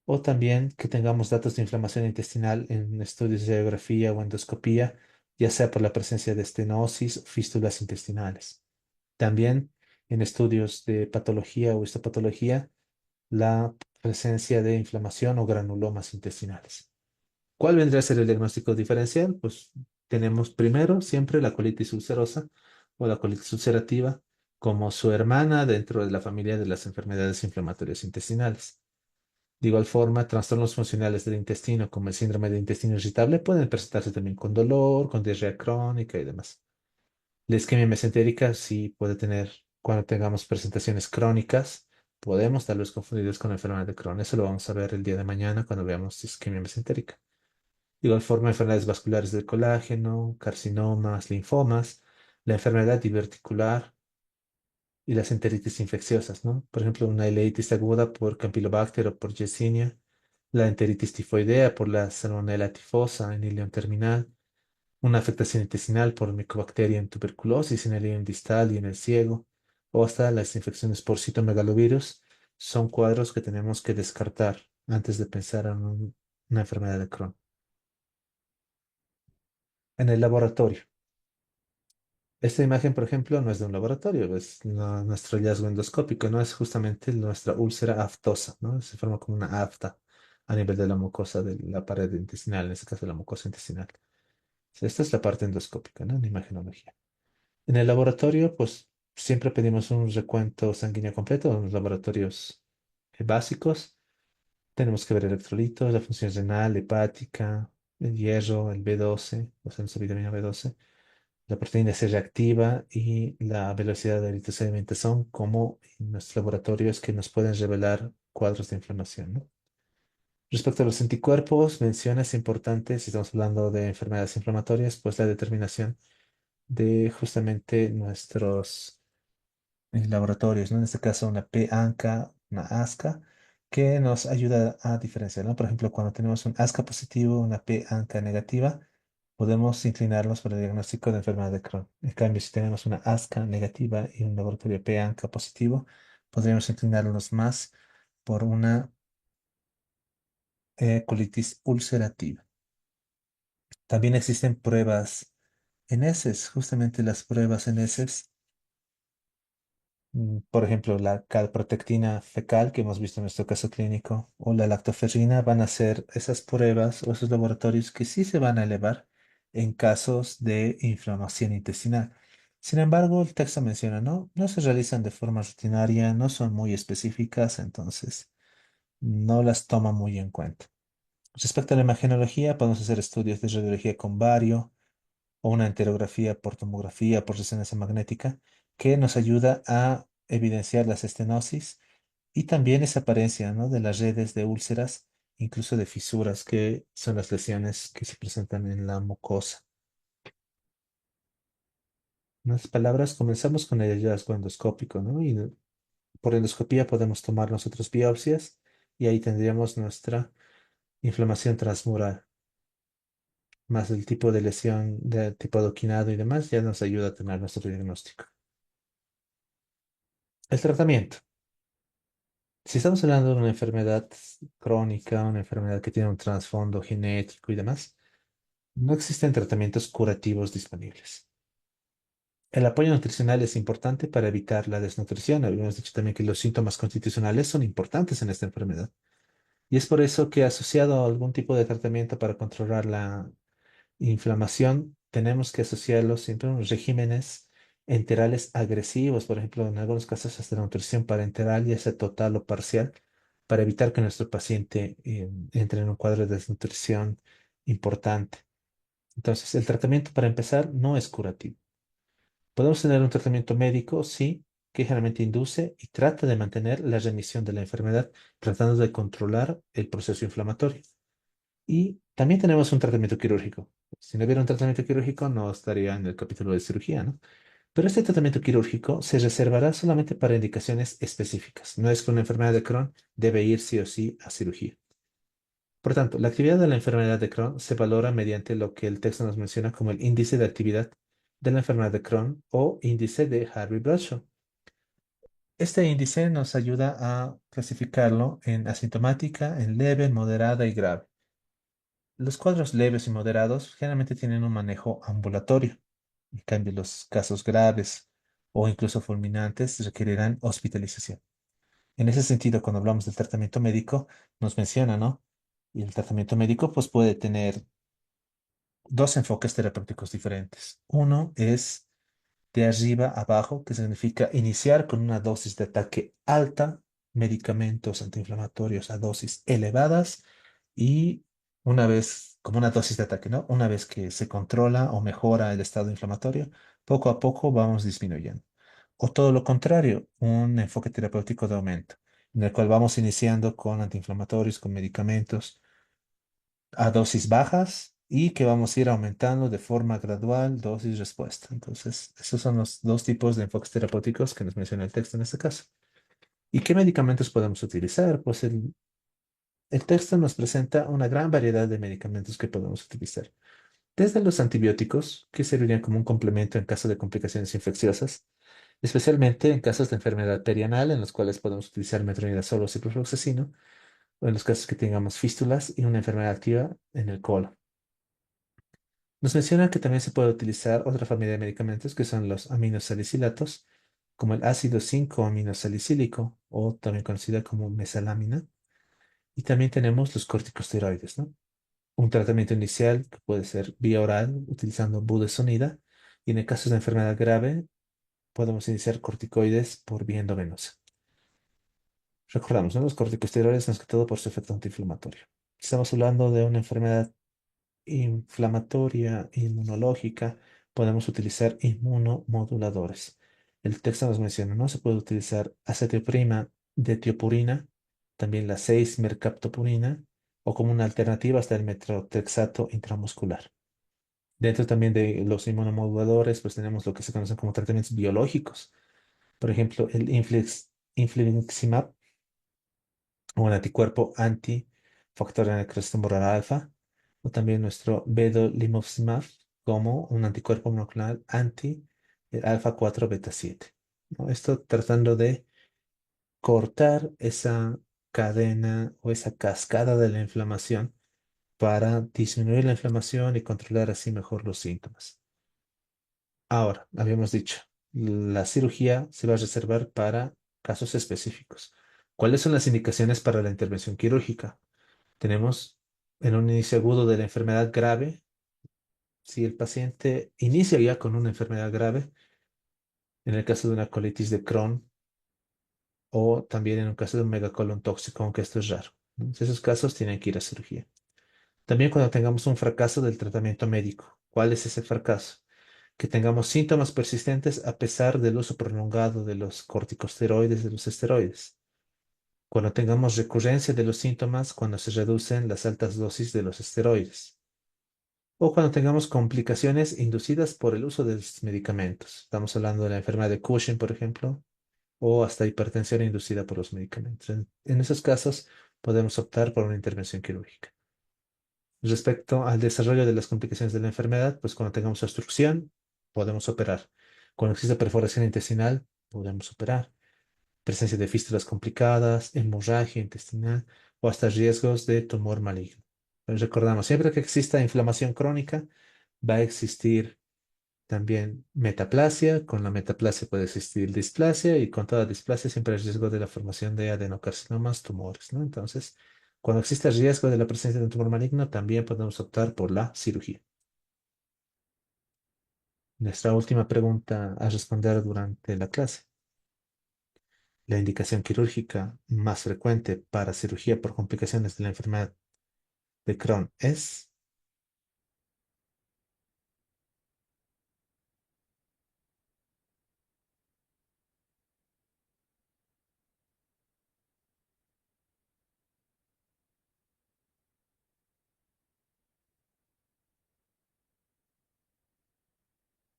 o también que tengamos datos de inflamación intestinal en estudios de radiografía o endoscopía, ya sea por la presencia de estenosis o fístulas intestinales. También en estudios de patología o histopatología, la presencia de inflamación o granulomas intestinales. ¿Cuál vendría a ser el diagnóstico diferencial? Pues tenemos primero siempre la colitis ulcerosa o la colitis ulcerativa como su hermana dentro de la familia de las enfermedades inflamatorias intestinales. De igual forma, trastornos funcionales del intestino como el síndrome de intestino irritable pueden presentarse también con dolor, con diarrea crónica y demás. La isquemia mesentérica sí puede tener, cuando tengamos presentaciones crónicas, podemos tal vez confundirlos con la enfermedad de Crohn. Eso lo vamos a ver el día de mañana cuando veamos isquemia mesentérica. De igual forma, enfermedades vasculares del colágeno, carcinomas, linfomas, la enfermedad diverticular y las enteritis infecciosas, ¿no? Por ejemplo, una ileitis aguda por Campylobacter o por Yersinia, la enteritis tifoidea por la Salmonella tifosa en ilion terminal, una afectación intestinal por Mycobacterium tuberculosis en el ilion distal y en el ciego, o hasta las infecciones por citomegalovirus, son cuadros que tenemos que descartar antes de pensar en una enfermedad de Crohn. En el laboratorio. Esta imagen, por ejemplo, no es de un laboratorio, es nuestro hallazgo endoscópico, no es justamente nuestra úlcera aftosa, ¿no? Se forma como una afta a nivel de la mucosa de la pared intestinal, en este caso la mucosa intestinal. Esta es la parte endoscópica, ¿no? En imagenología. En el laboratorio, pues siempre pedimos un recuento sanguíneo completo en los laboratorios básicos. Tenemos que ver electrolitos, la función renal, hepática, el hierro, el B12, o sea, nuestra vitamina B12, la proteína C reactiva y la velocidad de eritrosedimentación como en nuestros laboratorios que nos pueden revelar cuadros de inflamación, ¿no? Respecto a los anticuerpos, menciones importantes, si estamos hablando de enfermedades inflamatorias, pues la determinación de justamente nuestros laboratorios, ¿no? En este caso, una P-ANCA, una ASCA, que nos ayuda a diferenciar, ¿no? Por ejemplo, cuando tenemos un ASCA positivo, una P-ANCA negativa, podemos inclinarnos por el diagnóstico de enfermedad de Crohn. En cambio, si tenemos una ASCA negativa y un laboratorio P-ANCA positivo, podríamos inclinarnos más por una colitis ulcerativa. También existen pruebas en heces, justamente las pruebas en heces. Por ejemplo, la calprotectina fecal que hemos visto en nuestro caso clínico o la lactoferrina van a ser esas pruebas o esos laboratorios que sí se van a elevar en casos de inflamación intestinal. Sin embargo, el texto menciona, ¿no? No se realizan de forma rutinaria, no son muy específicas, entonces no las toma muy en cuenta. Respecto a la imagenología, podemos hacer estudios de radiología con bario o una enterografía por tomografía por resonancia magnética que nos ayuda a evidenciar las estenosis y también esa apariencia, ¿no? De las redes de úlceras, incluso de fisuras, que son las lesiones que se presentan en la mucosa. En otras palabras, comenzamos con el hallazgo endoscópico, ¿no? Y por endoscopía podemos tomar nosotros biopsias y ahí tendríamos nuestra inflamación transmural, más el tipo de lesión de tipo adoquinado y demás, ya nos ayuda a tener nuestro diagnóstico. El tratamiento. Si estamos hablando de una enfermedad crónica, una enfermedad que tiene un trasfondo genético y demás, no existen tratamientos curativos disponibles. El apoyo nutricional es importante para evitar la desnutrición. Habíamos dicho también que los síntomas constitucionales son importantes en esta enfermedad. Y es por eso que asociado a algún tipo de tratamiento para controlar la inflamación, tenemos que asociarlo siempre a unos regímenes enterales agresivos, por ejemplo, en algunos casos hasta la nutrición parenteral, ya sea total o parcial, para evitar que nuestro paciente entre en un cuadro de desnutrición importante. Entonces, el tratamiento para empezar no es curativo. Podemos tener un tratamiento médico, sí, que generalmente induce y trata de mantener la remisión de la enfermedad, tratando de controlar el proceso inflamatorio. Y también tenemos un tratamiento quirúrgico. Si no hubiera un tratamiento quirúrgico, no estaría en el capítulo de cirugía, ¿no? Pero este tratamiento quirúrgico se reservará solamente para indicaciones específicas. No es que una enfermedad de Crohn debe ir sí o sí a cirugía. Por tanto, la actividad de la enfermedad de Crohn se valora mediante lo que el texto nos menciona como el índice de actividad de la enfermedad de Crohn o índice de Harvey-Bradshaw. Este índice nos ayuda a clasificarlo en asintomática, en leve, moderada y grave. Los cuadros leves y moderados generalmente tienen un manejo ambulatorio. En cambio, los casos graves o incluso fulminantes requerirán hospitalización. En ese sentido, cuando hablamos del tratamiento médico, nos menciona, ¿no? Y el tratamiento médico pues puede tener dos enfoques terapéuticos diferentes. Uno es de arriba a abajo, que significa iniciar con una dosis de ataque alta, medicamentos antiinflamatorios a dosis elevadas y una vez, como una dosis de ataque, ¿no? Una vez que se controla o mejora el estado inflamatorio, poco a poco vamos disminuyendo. O todo lo contrario, un enfoque terapéutico de aumento, en el cual vamos iniciando con antiinflamatorios, con medicamentos a dosis bajas y que vamos a ir aumentando de forma gradual, dosis-respuesta. Entonces, esos son los dos tipos de enfoques terapéuticos que nos menciona el texto en este caso. ¿Y qué medicamentos podemos utilizar? Pues el texto nos presenta una gran variedad de medicamentos que podemos utilizar. Desde los antibióticos, que servirían como un complemento en caso de complicaciones infecciosas, especialmente en casos de enfermedad perianal, en los cuales podemos utilizar metronidazol o ciprofloxacino, o en los casos que tengamos fístulas y una enfermedad activa en el colon. Nos menciona que también se puede utilizar otra familia de medicamentos que son los aminosalicilatos, como el ácido 5-aminosalicílico o también conocida como mesalamina. Y también tenemos los corticosteroides, ¿no? Un tratamiento inicial que puede ser vía oral utilizando budesonida y en el caso de enfermedad grave podemos iniciar corticoides por vía endovenosa. Recordamos, ¿no? Los corticosteroides más que todo por su efecto antiinflamatorio. Estamos hablando de una enfermedad inflamatoria, inmunológica, podemos utilizar inmunomoduladores. El texto nos menciona, ¿no? Se puede utilizar acetioprima de tiopurina, también la 6-mercaptopurina, o como una alternativa hasta el metrotrexato intramuscular. Dentro también de los inmunomoduladores, pues tenemos lo que se conocen como tratamientos biológicos. Por ejemplo, el infliximab, un anticuerpo antifactor de necrosis tumoral alfa, o también nuestro vedolizumab como un anticuerpo monoclonal anti el alfa 4 beta 7. ¿No? Esto tratando de cortar esa cadena o esa cascada de la inflamación para disminuir la inflamación y controlar así mejor los síntomas. Ahora, habíamos dicho, la cirugía se va a reservar para casos específicos. ¿Cuáles son las indicaciones para la intervención quirúrgica? Tenemos en un inicio agudo de la enfermedad grave, si el paciente inicia ya con una enfermedad grave, en el caso de una colitis de Crohn o también en un caso de un megacolon tóxico, aunque esto es raro. ¿No? En esos casos tienen que ir a cirugía. También cuando tengamos un fracaso del tratamiento médico. ¿Cuál es ese fracaso? Que tengamos síntomas persistentes a pesar del uso prolongado de los corticosteroides, de los esteroides. Cuando tengamos recurrencia de los síntomas cuando se reducen las altas dosis de los esteroides. O cuando tengamos complicaciones inducidas por el uso de los medicamentos. Estamos hablando de la enfermedad de Cushing, por ejemplo, o hasta hipertensión inducida por los medicamentos. En esos casos podemos optar por una intervención quirúrgica. Respecto al desarrollo de las complicaciones de la enfermedad, pues cuando tengamos obstrucción, podemos operar. Cuando existe perforación intestinal, podemos operar. Presencia de fístulas complicadas, hemorragia intestinal o hasta riesgos de tumor maligno. Pues recordamos, siempre que exista inflamación crónica, va a existir también metaplasia. Con la metaplasia puede existir displasia y con toda displasia siempre hay riesgo de la formación de adenocarcinomas, tumores, ¿no? Entonces, cuando existe riesgo de la presencia de un tumor maligno, también podemos optar por la cirugía. Nuestra última pregunta a responder durante la clase. La indicación quirúrgica más frecuente para cirugía por complicaciones de la enfermedad de Crohn es,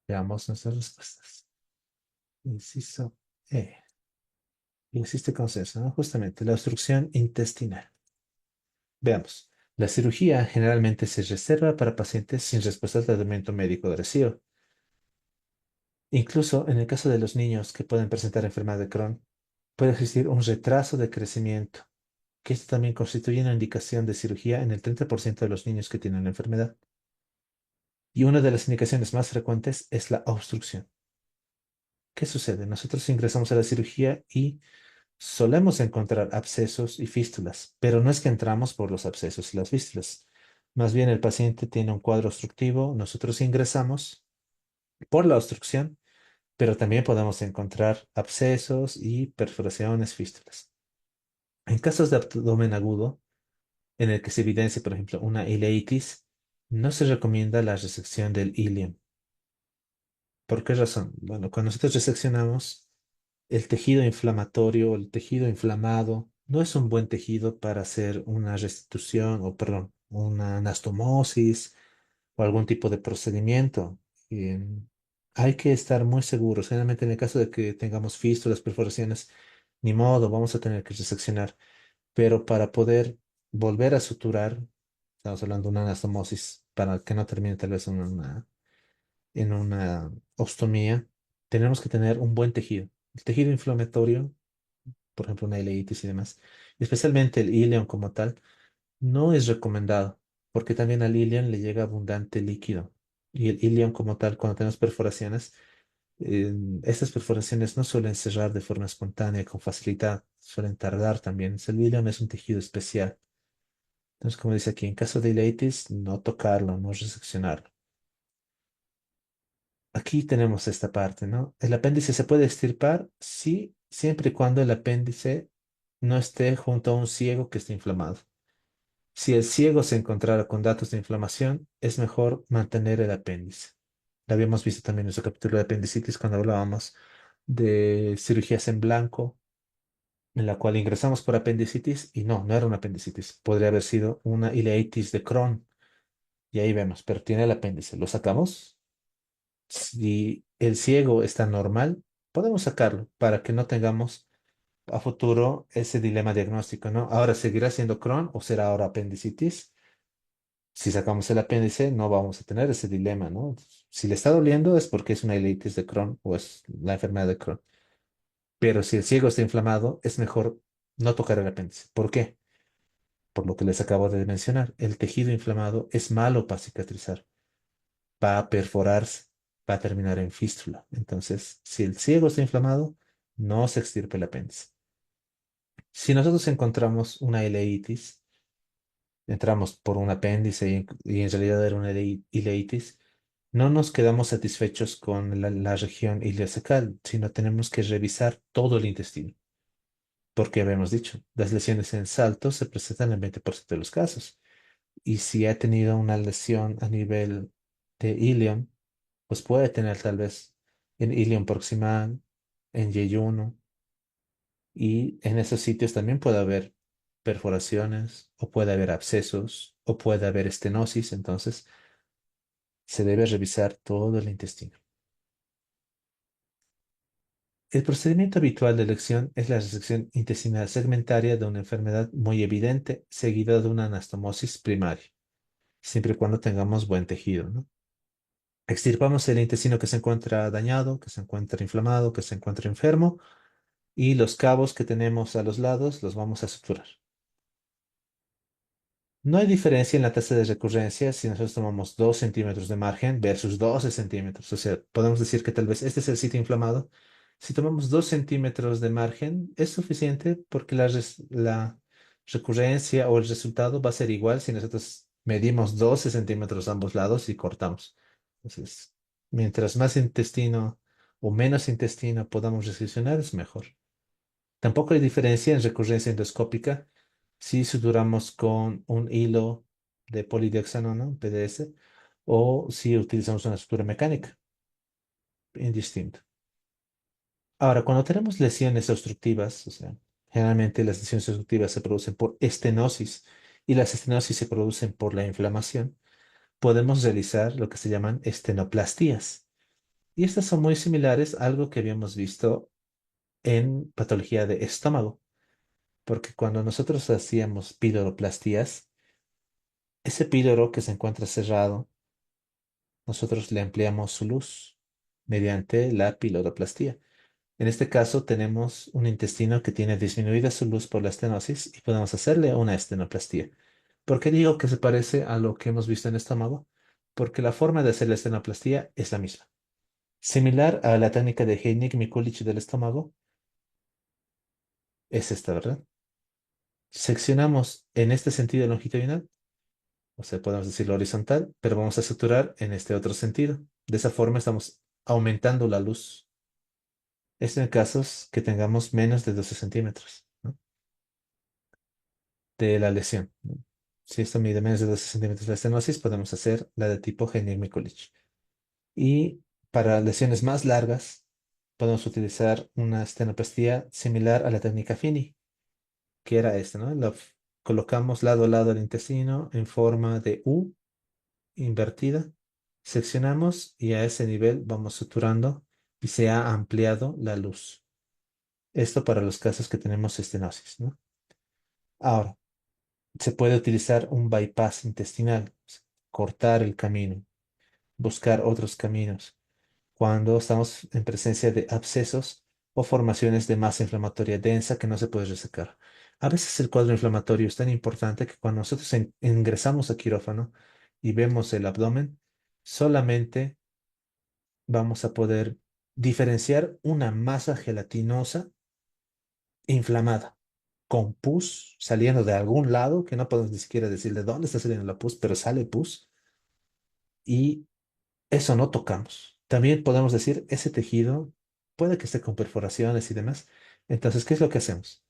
veamos nuestras respuestas. Inciso E. Y existe consenso, ¿no? Justamente la obstrucción intestinal. Veamos. La cirugía generalmente se reserva para pacientes sin respuesta al tratamiento médico agresivo. Incluso en el caso de los niños que pueden presentar enfermedad de Crohn, puede existir un retraso de crecimiento, que esto también constituye una indicación de cirugía en el 30% de los niños que tienen la enfermedad. Y una de las indicaciones más frecuentes es la obstrucción. ¿Qué sucede? Nosotros ingresamos a la cirugía y solemos encontrar abscesos y fístulas, pero no es que entramos por los abscesos y las fístulas. Más bien el paciente tiene un cuadro obstructivo, nosotros ingresamos por la obstrucción, pero también podemos encontrar abscesos y perforaciones, fístulas. En casos de abdomen agudo, en el que se evidencia, por ejemplo, una ileitis, no se recomienda la resección del ilion. ¿Por qué razón? Bueno, cuando nosotros reseccionamos, el tejido inflamatorio, el tejido inflamado, no es un buen tejido para hacer una restitución o, perdón, una anastomosis o algún tipo de procedimiento. Y, hay que estar muy seguros. Generalmente en el caso de que tengamos fístulas, perforaciones, ni modo, vamos a tener que reseccionar. Pero para poder volver a suturar, estamos hablando de una anastomosis para que no termine tal vez en una ostomía, tenemos que tener un buen tejido. El tejido inflamatorio, por ejemplo, una ileitis y demás, especialmente el ileón como tal, no es recomendado, porque también al ileón le llega abundante líquido. Y el ileón como tal, cuando tenemos perforaciones, estas perforaciones no suelen cerrar de forma espontánea con facilidad, suelen tardar también. El ileón es un tejido especial. Entonces, como dice aquí, en caso de ileitis, no tocarlo, no reseccionarlo. Aquí tenemos esta parte, ¿no? ¿El apéndice se puede extirpar? Sí, siempre y cuando el apéndice no esté junto a un ciego que esté inflamado. Si el ciego se encontrara con datos de inflamación, es mejor mantener el apéndice. Lo habíamos visto también en nuestro capítulo de apendicitis cuando hablábamos de cirugías en blanco, en la cual ingresamos por apendicitis y no, no era una apendicitis. Podría haber sido una ileitis de Crohn. Y ahí vemos, pero tiene el apéndice. ¿Lo sacamos? Si el ciego está normal, podemos sacarlo para que no tengamos a futuro ese dilema diagnóstico, ¿no? Ahora, ¿seguirá siendo Crohn o será ahora apendicitis? Si sacamos el apéndice, no vamos a tener ese dilema, ¿no? Si le está doliendo es porque es una ileitis de Crohn o es la enfermedad de Crohn. Pero si el ciego está inflamado, es mejor no tocar el apéndice. ¿Por qué? Por lo que les acabo de mencionar. El tejido inflamado es malo para cicatrizar, va a perforarse, va a terminar en fístula. Entonces, si el ciego está inflamado, no se extirpe el apéndice. Si nosotros encontramos una ileitis, entramos por un apéndice y en realidad era una ileitis, no nos quedamos satisfechos con la región ileocecal, sino tenemos que revisar todo el intestino. Porque habíamos dicho, las lesiones en saltos se presentan en el 20% de los casos. Y si ha tenido una lesión a nivel de ilion, pues puede tener tal vez en ilion proximal, en yeyuno, y en esos sitios también puede haber perforaciones, o puede haber abscesos, o puede haber estenosis. Entonces, se debe revisar todo el intestino. El procedimiento habitual de elección es la resección intestinal segmentaria de una enfermedad muy evidente, seguida de una anastomosis primaria, siempre y cuando tengamos buen tejido, ¿no? Extirpamos el intestino que se encuentra dañado, que se encuentra inflamado, que se encuentra enfermo, y los cabos que tenemos a los lados los vamos a suturar. No hay diferencia en la tasa de recurrencia si nosotros tomamos 2 centímetros de margen versus 12 centímetros. O sea, podemos decir que tal vez este es el sitio inflamado. Si tomamos 2 centímetros de margen, es suficiente porque la recurrencia o el resultado va a ser igual si nosotros medimos 12 centímetros a ambos lados y cortamos. Entonces, mientras más intestino o menos intestino podamos reseccionar, es mejor. Tampoco hay diferencia en recurrencia endoscópica si suturamos con un hilo de polidioxanona, PDS, o si utilizamos una sutura mecánica, indistinto. Ahora, cuando tenemos lesiones obstructivas, o sea, generalmente las lesiones obstructivas se producen por estenosis y las estenosis se producen por la inflamación, podemos realizar lo que se llaman estenoplastías. Y estas son muy similares a algo que habíamos visto en patología de estómago. Porque cuando nosotros hacíamos piloroplastías, ese píloro que se encuentra cerrado, nosotros le ampliamos su luz mediante la piloroplastía. En este caso tenemos un intestino que tiene disminuida su luz por la estenosis y podemos hacerle una estenoplastía. ¿Por qué digo que se parece a lo que hemos visto en el estómago? Porque la forma de hacer la estenoplastía es la misma. Similar a la técnica de Heinig-Mikulicz del estómago, es esta, ¿verdad? Seccionamos en este sentido longitudinal, o sea, podemos decirlo horizontal, pero vamos a suturar en este otro sentido. De esa forma estamos aumentando la luz. Esto en casos que tengamos menos de 12 centímetros, ¿no? De la lesión, ¿no? Si esto mide menos de 12 centímetros la estenosis, podemos hacer la de tipo Hennig-Mikulicz. Y para lesiones más largas, podemos utilizar una estenoplastia similar a la técnica Fini, que era esta, ¿no? Colocamos lado a lado el intestino en forma de U invertida, seccionamos y a ese nivel vamos suturando y se ha ampliado la luz. Esto para los casos que tenemos estenosis, ¿no? Ahora, se puede utilizar un bypass intestinal, cortar el camino, buscar otros caminos cuando estamos en presencia de abscesos o formaciones de masa inflamatoria densa que no se puede resecar. A veces el cuadro inflamatorio es tan importante que cuando nosotros ingresamos a quirófano y vemos el abdomen, solamente vamos a poder diferenciar una masa gelatinosa inflamada. con pus saliendo de algún lado, que no podemos ni siquiera decir de dónde está saliendo la pus, pero sale pus, y eso no tocamos. También podemos decir, ese tejido puede que esté con perforaciones y demás. Entonces, ¿qué es lo que hacemos?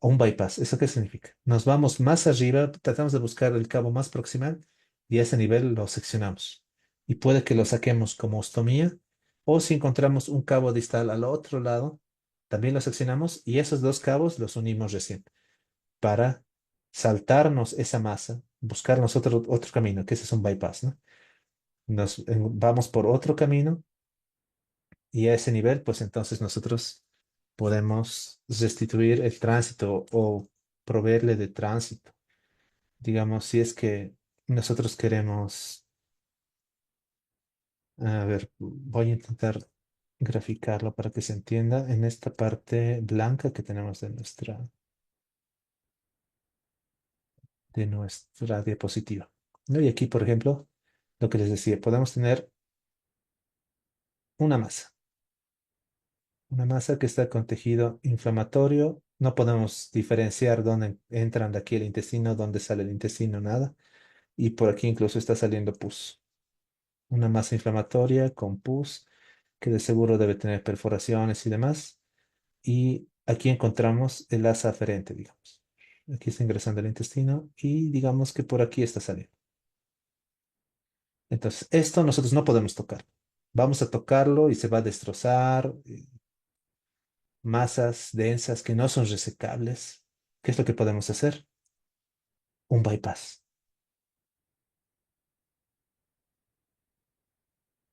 Un bypass. ¿Eso qué significa? Nos vamos más arriba, tratamos de buscar el cabo más proximal y a ese nivel lo seccionamos. Y puede que lo saquemos como ostomía, o si encontramos un cabo distal al otro lado, también lo seccionamos y esos dos cabos los unimos recién para saltarnos esa masa, buscarnos otro camino, que ese es un bypass, ¿no? Vamos por otro camino y a ese nivel, pues entonces nosotros podemos restituir el tránsito o proveerle de tránsito. Digamos, si es que nosotros queremos, a ver, voy a intentar graficarlo para que se entienda en esta parte blanca que tenemos de nuestra diapositiva. ¿No? Y aquí, por ejemplo, lo que les decía, podemos tener una masa. Una masa que está con tejido inflamatorio. No podemos diferenciar dónde entran de aquí el intestino, dónde sale el intestino, nada. Y por aquí incluso está saliendo pus. Una masa inflamatoria con pus que de seguro debe tener perforaciones y demás. Y aquí encontramos el asa aferente, digamos. Aquí está ingresando el intestino y digamos que por aquí está saliendo. Entonces, esto nosotros no podemos tocar. Vamos a tocarlo y se va a destrozar. Masas densas que no son resecables. ¿Qué es lo que podemos hacer? Un bypass.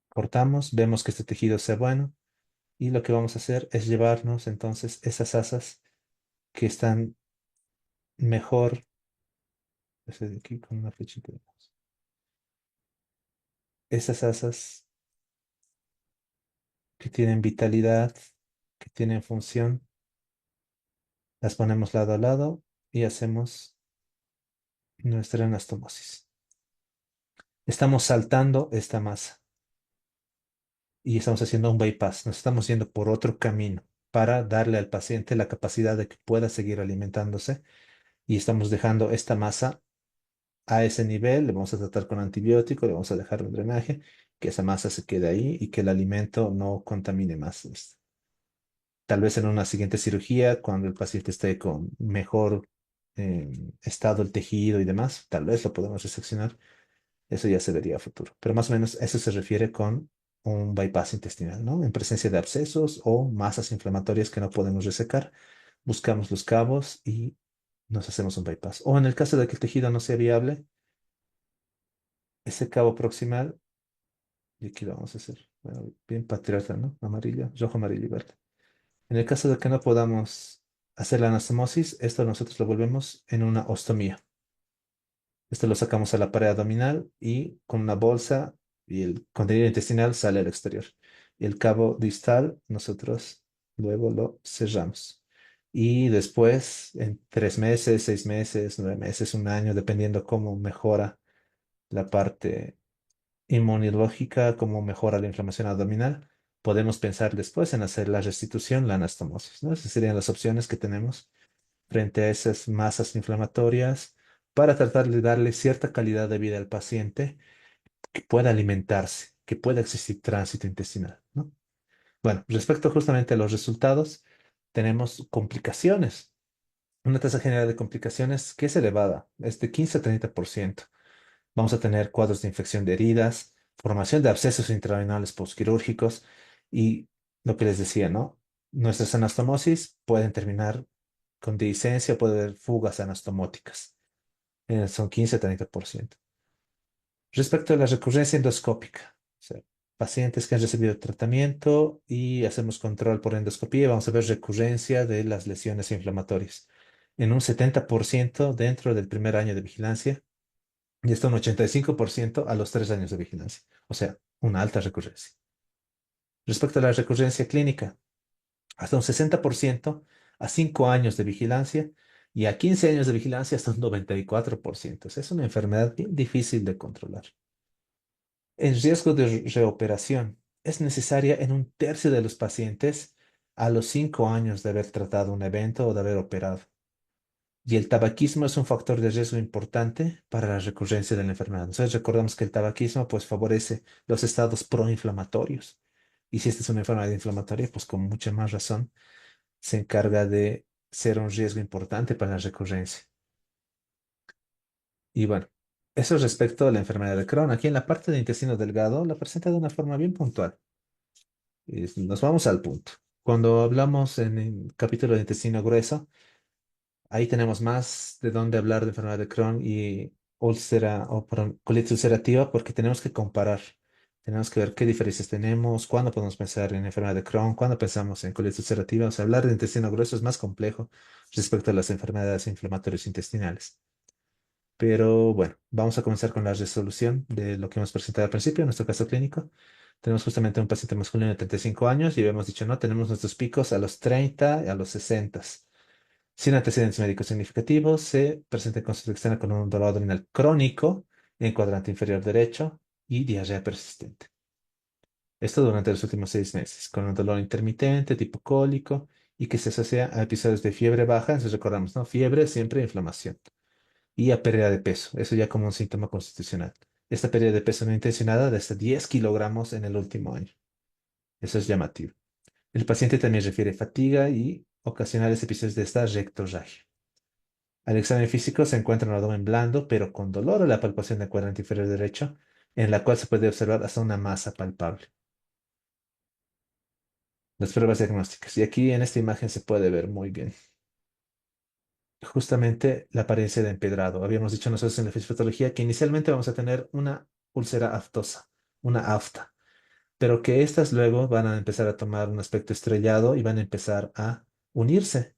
Cortamos, vemos que este tejido sea bueno y lo que vamos a hacer es llevarnos entonces esas asas que están mejor, ese de aquí con una flechita, esas asas que tienen vitalidad, que tienen función, las ponemos lado a lado y hacemos nuestra anastomosis. Estamos saltando esta masa y estamos haciendo un bypass. Nos estamos yendo por otro camino para darle al paciente la capacidad de que pueda seguir alimentándose y estamos dejando esta masa a ese nivel. Le vamos a tratar con antibiótico, le vamos a dejar un drenaje, que esa masa se quede ahí y que el alimento no contamine más. Tal vez en una siguiente cirugía, cuando el paciente esté con mejor eh, estado el tejido y demás, tal vez lo podemos reseccionar. Eso ya se vería a futuro. Pero más o menos eso se refiere con un bypass intestinal, ¿no? En presencia de abscesos o masas inflamatorias que no podemos resecar, buscamos los cabos y nos hacemos un bypass. O en el caso de que el tejido no sea viable, ese cabo proximal, y aquí lo vamos a hacer, bueno, bien patriota, ¿no? Amarillo, rojo, amarillo y verde. En el caso de que no podamos hacer la anastomosis, esto nosotros lo volvemos en una ostomía. Esto lo sacamos a la pared abdominal y con una bolsa y el contenido intestinal sale al exterior. Y el cabo distal nosotros luego lo cerramos. Y después, en 3 meses, 6 meses, 9 meses, un año, dependiendo cómo mejora la parte inmunológica, cómo mejora la inflamación abdominal, podemos pensar después en hacer la restitución, la anastomosis, ¿no? Esas serían las opciones que tenemos frente a esas masas inflamatorias para tratar de darle cierta calidad de vida al paciente que pueda alimentarse, que pueda existir tránsito intestinal, ¿no? Bueno, respecto justamente a los resultados, tenemos complicaciones. Una tasa general de complicaciones que es elevada, es de 15 a 30%. Vamos a tener cuadros de infección de heridas, formación de abscesos intrarenales postquirúrgicos y lo que les decía, ¿no? Nuestras anastomosis pueden terminar con dehiscencia, puede haber fugas anastomóticas. Son 15 a 30%. Respecto a la recurrencia endoscópica, o sea, pacientes que han recibido tratamiento y hacemos control por endoscopía, vamos a ver recurrencia de las lesiones inflamatorias en un 70% dentro del primer año de vigilancia y hasta un 85% a los 3 años de vigilancia. O sea, una alta recurrencia. Respecto a la recurrencia clínica, hasta un 60% a 5 años de vigilancia y a 15 años de vigilancia hasta un 94%. O sea, es una enfermedad bien difícil de controlar. El riesgo de reoperación es necesaria en un tercio de los pacientes a los 5 años de haber tratado un evento o de haber operado. Y el tabaquismo es un factor de riesgo importante para la recurrencia de la enfermedad. Entonces recordamos que el tabaquismo pues favorece los estados proinflamatorios. Y si esta es una enfermedad inflamatoria, pues con mucha más razón se encarga de ser un riesgo importante para la recurrencia. Y bueno, eso respecto a la enfermedad de Crohn. Aquí en la parte de intestino delgado la presenta de una forma bien puntual. Nos vamos al punto. Cuando hablamos en el capítulo de intestino grueso, ahí tenemos más de dónde hablar de enfermedad de Crohn y úlcera o perdón, colitis ulcerativa porque tenemos que comparar. Tenemos que ver qué diferencias tenemos, cuándo podemos pensar en enfermedad de Crohn, cuándo pensamos en colitis ulcerativa. O sea, hablar de intestino grueso es más complejo respecto a las enfermedades inflamatorias intestinales. Pero bueno, vamos a comenzar con la resolución de lo que hemos presentado al principio, en nuestro caso clínico. Tenemos justamente un paciente masculino de 35 años y habíamos dicho, no, tenemos nuestros picos a los 30 y a los 60. Sin antecedentes médicos significativos, se presenta en consulta externa con un dolor abdominal crónico en cuadrante inferior derecho y diarrea persistente. Esto durante los últimos 6 meses, con un dolor intermitente, tipo cólico, y que se asocia a episodios de fiebre baja. Entonces recordamos, ¿no? Fiebre, siempre inflamación. Y a pérdida de peso, eso ya como un síntoma constitucional. Esta pérdida de peso no intencionada de hasta 10 kilogramos en el último año. Eso es llamativo. El paciente también refiere fatiga y ocasionales episodios de esta rectorragia. Al examen físico se encuentra un abdomen blando, pero con dolor a la palpación del cuadrante inferior derecho, en la cual se puede observar hasta una masa palpable. Las pruebas diagnósticas. Y aquí en esta imagen se puede ver muy bien. Justamente la apariencia de empedrado. Habíamos dicho nosotros en la fisiopatología que inicialmente vamos a tener una úlcera aftosa, una afta, pero que estas luego van a empezar a tomar un aspecto estrellado y van a empezar a unirse.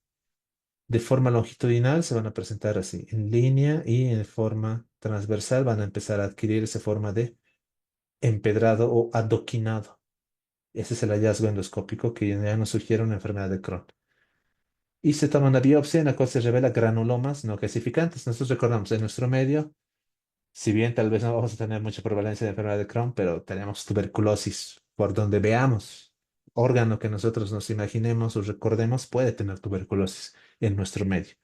De forma longitudinal se van a presentar así, en línea y en forma transversal van a empezar a adquirir esa forma de empedrado o adoquinado. Ese es el hallazgo endoscópico que ya nos sugiere una enfermedad de Crohn. Y se toma una biopsia en la cual se revela granulomas no clasificantes. Nosotros recordamos en nuestro medio, si bien tal vez no vamos a tener mucha prevalencia de enfermedad de Crohn, pero tenemos tuberculosis. Por donde veamos, órgano que nosotros nos imaginemos o recordemos puede tener tuberculosis en nuestro medio.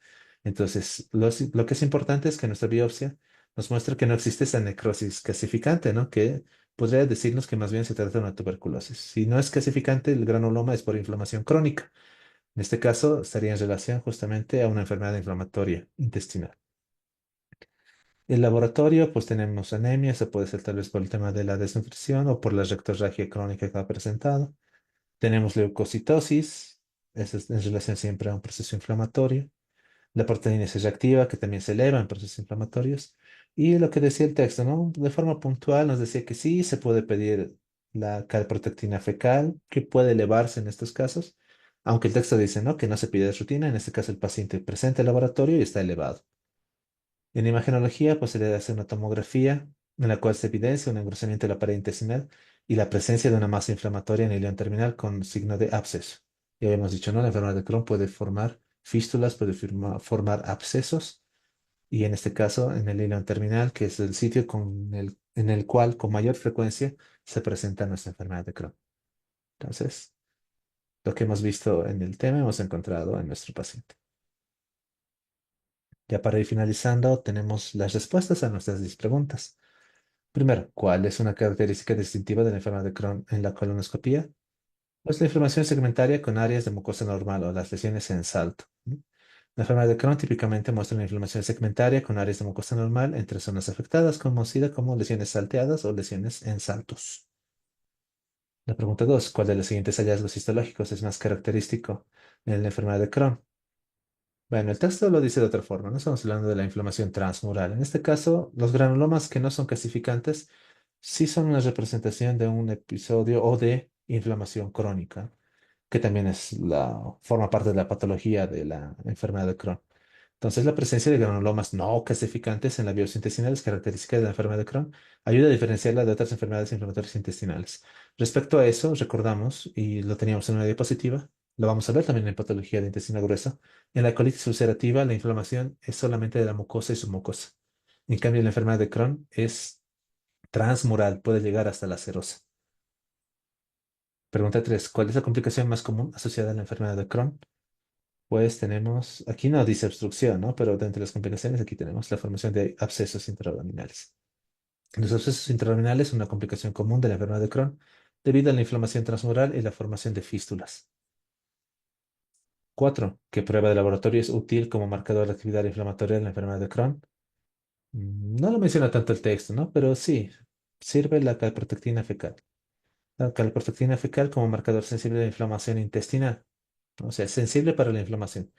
Entonces, lo que es importante es que nuestra biopsia nos muestre que no existe esa necrosis clasificante, ¿no? Que podría decirnos que más bien se trata de una tuberculosis. Si no es clasificante, el granuloma es por inflamación crónica. En este caso, estaría en relación justamente a una enfermedad inflamatoria intestinal. El laboratorio, pues tenemos anemia, se puede ser tal vez por el tema de la desnutrición o por la rectorragia crónica que ha presentado. Tenemos leucocitosis, eso es en relación siempre a un proceso inflamatorio. La proteína C reactiva, que también se eleva en procesos inflamatorios. Y lo que decía el texto, ¿no? De forma puntual nos decía que sí, se puede pedir la calprotectina fecal, que puede elevarse en estos casos, aunque el texto dice, ¿no? Que no se pide de rutina, en este caso el paciente presenta el laboratorio y está elevado. En imagenología, pues se le hace una tomografía en la cual se evidencia un engrosamiento de la pared intestinal y la presencia de una masa inflamatoria en el ileón terminal con signo de absceso. Ya habíamos dicho, ¿no? La enfermedad de Crohn puede formar fístulas, puede formar abscesos y en este caso en el ileón terminal, que es el sitio en el cual con mayor frecuencia se presenta nuestra enfermedad de Crohn. Entonces, lo que hemos visto en el tema hemos encontrado en nuestro paciente. Ya para ir finalizando, tenemos las respuestas a nuestras 10 preguntas. Primero, ¿cuál es una característica distintiva de la enfermedad de Crohn en la colonoscopia? Pues la inflamación segmentaria con áreas de mucosa normal o las lesiones en salto. La enfermedad de Crohn típicamente muestra una inflamación segmentaria con áreas de mucosa normal entre zonas afectadas, conocida como lesiones salteadas o lesiones en saltos. La pregunta 2, ¿cuál de los siguientes hallazgos histológicos es más característico en la enfermedad de Crohn? Bueno, el texto lo dice de otra forma, no estamos hablando de la inflamación transmural. En este caso, los granulomas que no son calcificantes sí son una representación de un episodio o de inflamación crónica, que también forma parte de la patología de la enfermedad de Crohn. Entonces, la presencia de granulomas no calcificantes en la biopsia intestinal es característica de la enfermedad de Crohn. Ayuda a diferenciarla de otras enfermedades inflamatorias intestinales. Respecto a eso, recordamos, y lo teníamos en una diapositiva, lo vamos a ver también en patología de intestino grueso. En la colitis ulcerativa, la inflamación es solamente de la mucosa y submucosa. En cambio, la enfermedad de Crohn es transmural, puede llegar hasta la serosa. Pregunta 3. ¿Cuál es la complicación más común asociada a la enfermedad de Crohn? Pues tenemos, aquí no dice obstrucción, ¿no? Pero dentro de las complicaciones aquí tenemos la formación de abscesos intraabdominales. Los abscesos intraabdominales son una complicación común de la enfermedad de Crohn debido a la inflamación transmural y la formación de fístulas. 4. ¿Qué prueba de laboratorio es útil como marcador de actividad inflamatoria de la enfermedad de Crohn? No lo menciona tanto el texto, ¿no? Pero sí, sirve la calprotectina fecal. La calprotectina fecal como marcador sensible de inflamación intestinal. O sea, sensible para la inflamación.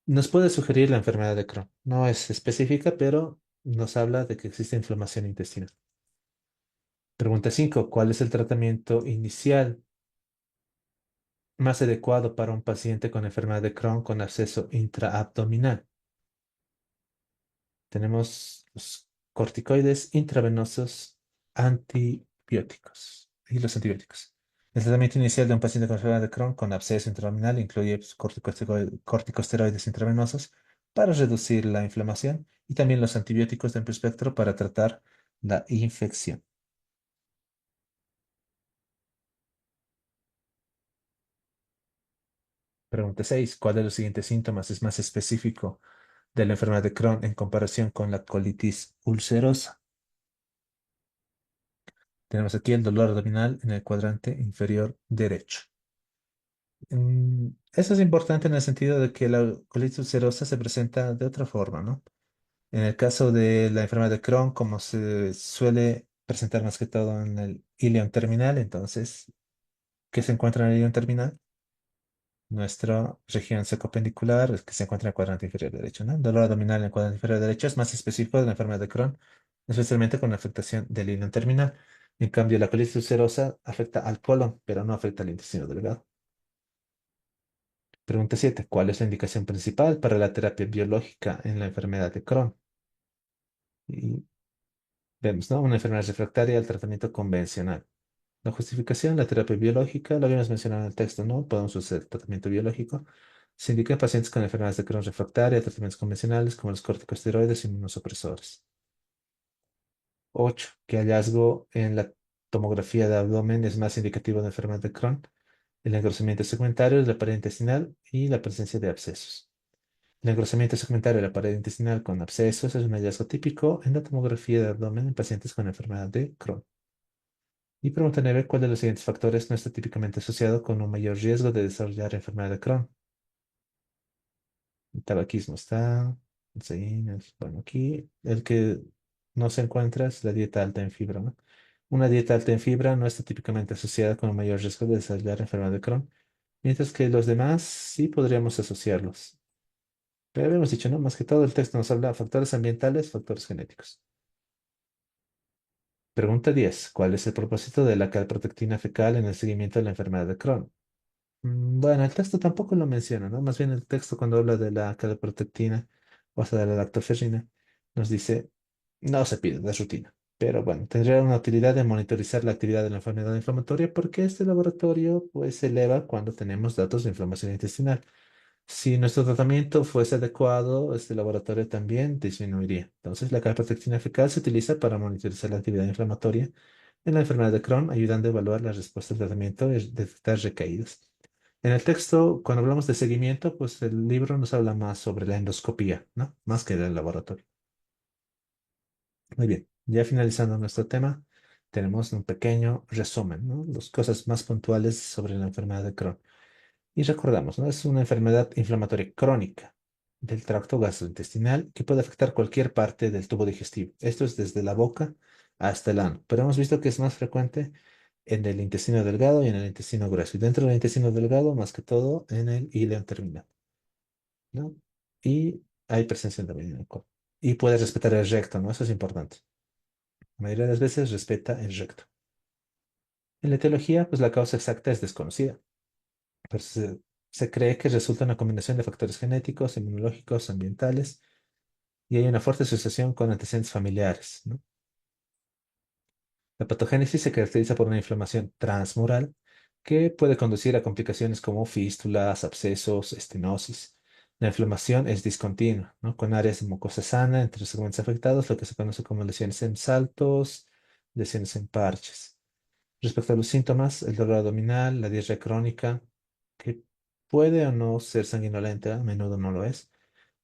Nos puede sugerir la enfermedad de Crohn. No es específica, pero nos habla de que existe inflamación intestinal. Pregunta 5. ¿Cuál es el tratamiento inicial más adecuado para un paciente con enfermedad de Crohn con absceso intraabdominal? Tenemos los corticoides intravenosos antibióticos y los antibióticos. El tratamiento inicial de un paciente con enfermedad de Crohn con absceso intraabdominal incluye pues, corticosteroides intravenosos para reducir la inflamación y también los antibióticos de amplio espectro para tratar la infección. Pregunta 6. ¿Cuál de los siguientes síntomas es más específico de la enfermedad de Crohn en comparación con la colitis ulcerosa? Tenemos aquí el dolor abdominal en el cuadrante inferior derecho. Eso es importante en el sentido de que la colitis ulcerosa se presenta de otra forma, ¿no? En el caso de la enfermedad de Crohn, como se suele presentar más que todo en el ileón terminal, entonces, ¿qué se encuentra en el ileón terminal? Nuestra región secopendicular, que se encuentra en el cuadrante inferior derecho, ¿no? El dolor abdominal en el cuadrante inferior derecho es más específico de la enfermedad de Crohn, especialmente con la afectación del ileón terminal. En cambio, la colitis ulcerosa afecta al colon, pero no afecta al intestino delgado. Pregunta 7. ¿Cuál es la indicación principal para la terapia biológica en la enfermedad de Crohn? Y vemos, ¿no? Una enfermedad refractaria al tratamiento convencional. La justificación, la terapia biológica, lo habíamos mencionado en el texto, ¿no? Podemos usar tratamiento biológico. Se indica en pacientes con enfermedades de Crohn refractaria, tratamientos convencionales como los corticosteroides y inmunosupresores. 8. ¿Qué hallazgo en la tomografía de abdomen es más indicativo de enfermedad de Crohn? El engrosamiento segmentario de la pared intestinal y la presencia de abscesos. El engrosamiento segmentario de la pared intestinal con abscesos es un hallazgo típico en la tomografía de abdomen en pacientes con enfermedad de Crohn. Y pregunta 9, ¿cuál de los siguientes factores no está típicamente asociado con un mayor riesgo de desarrollar enfermedad de Crohn? El tabaquismo está, bueno, aquí el que no se encuentra es la dieta alta en fibra, ¿no? Una dieta alta en fibra no está típicamente asociada con un mayor riesgo de desarrollar enfermedad de Crohn, mientras que los demás sí podríamos asociarlos. Pero habíamos dicho, ¿no? Más que todo el texto nos habla de factores ambientales, factores genéticos. Pregunta 10. ¿Cuál es el propósito de la calprotectina fecal en el seguimiento de la enfermedad de Crohn? Bueno, el texto tampoco lo menciona, ¿no? Más bien el texto cuando habla de la calprotectina, o sea, de la lactoferrina, nos dice, no se pide, es rutina. Pero bueno, tendría una utilidad de monitorizar la actividad de la enfermedad inflamatoria porque este laboratorio pues se eleva cuando tenemos datos de inflamación intestinal. Si nuestro tratamiento fuese adecuado, este laboratorio también disminuiría. Entonces, la calprotectina fecal se utiliza para monitorizar la actividad inflamatoria en la enfermedad de Crohn, ayudando a evaluar la respuesta al tratamiento y detectar recaídas. En el texto, cuando hablamos de seguimiento, pues el libro nos habla más sobre la endoscopía, ¿no? Más que del laboratorio. Muy bien, ya finalizando nuestro tema, tenemos un pequeño resumen, ¿no? Las cosas más puntuales sobre la enfermedad de Crohn. Y recordamos, ¿no? Es una enfermedad inflamatoria crónica del tracto gastrointestinal que puede afectar cualquier parte del tubo digestivo. Esto es desde la boca hasta el ano, pero hemos visto que es más frecuente en el intestino delgado y en el intestino grueso. Y dentro del intestino delgado, más que todo, en el ileón terminal, ¿no? Y hay presencia también en el colon. Y puede respetar el recto, ¿no? Eso es importante. La mayoría de las veces respeta el recto. En la etiología, pues la causa exacta es desconocida. Pero se cree que resulta una combinación de factores genéticos, inmunológicos, ambientales, y hay una fuerte asociación con antecedentes familiares, ¿no? La patogénesis se caracteriza por una inflamación transmural que puede conducir a complicaciones como fístulas, abscesos, estenosis. La inflamación es discontinua, ¿no? Con áreas de mucosa sana entre los segmentos afectados, lo que se conoce como lesiones en saltos, lesiones en parches. Respecto a los síntomas, el dolor abdominal, la diarrea crónica, ¿qué? puede o no ser sanguinolenta, a menudo no lo es,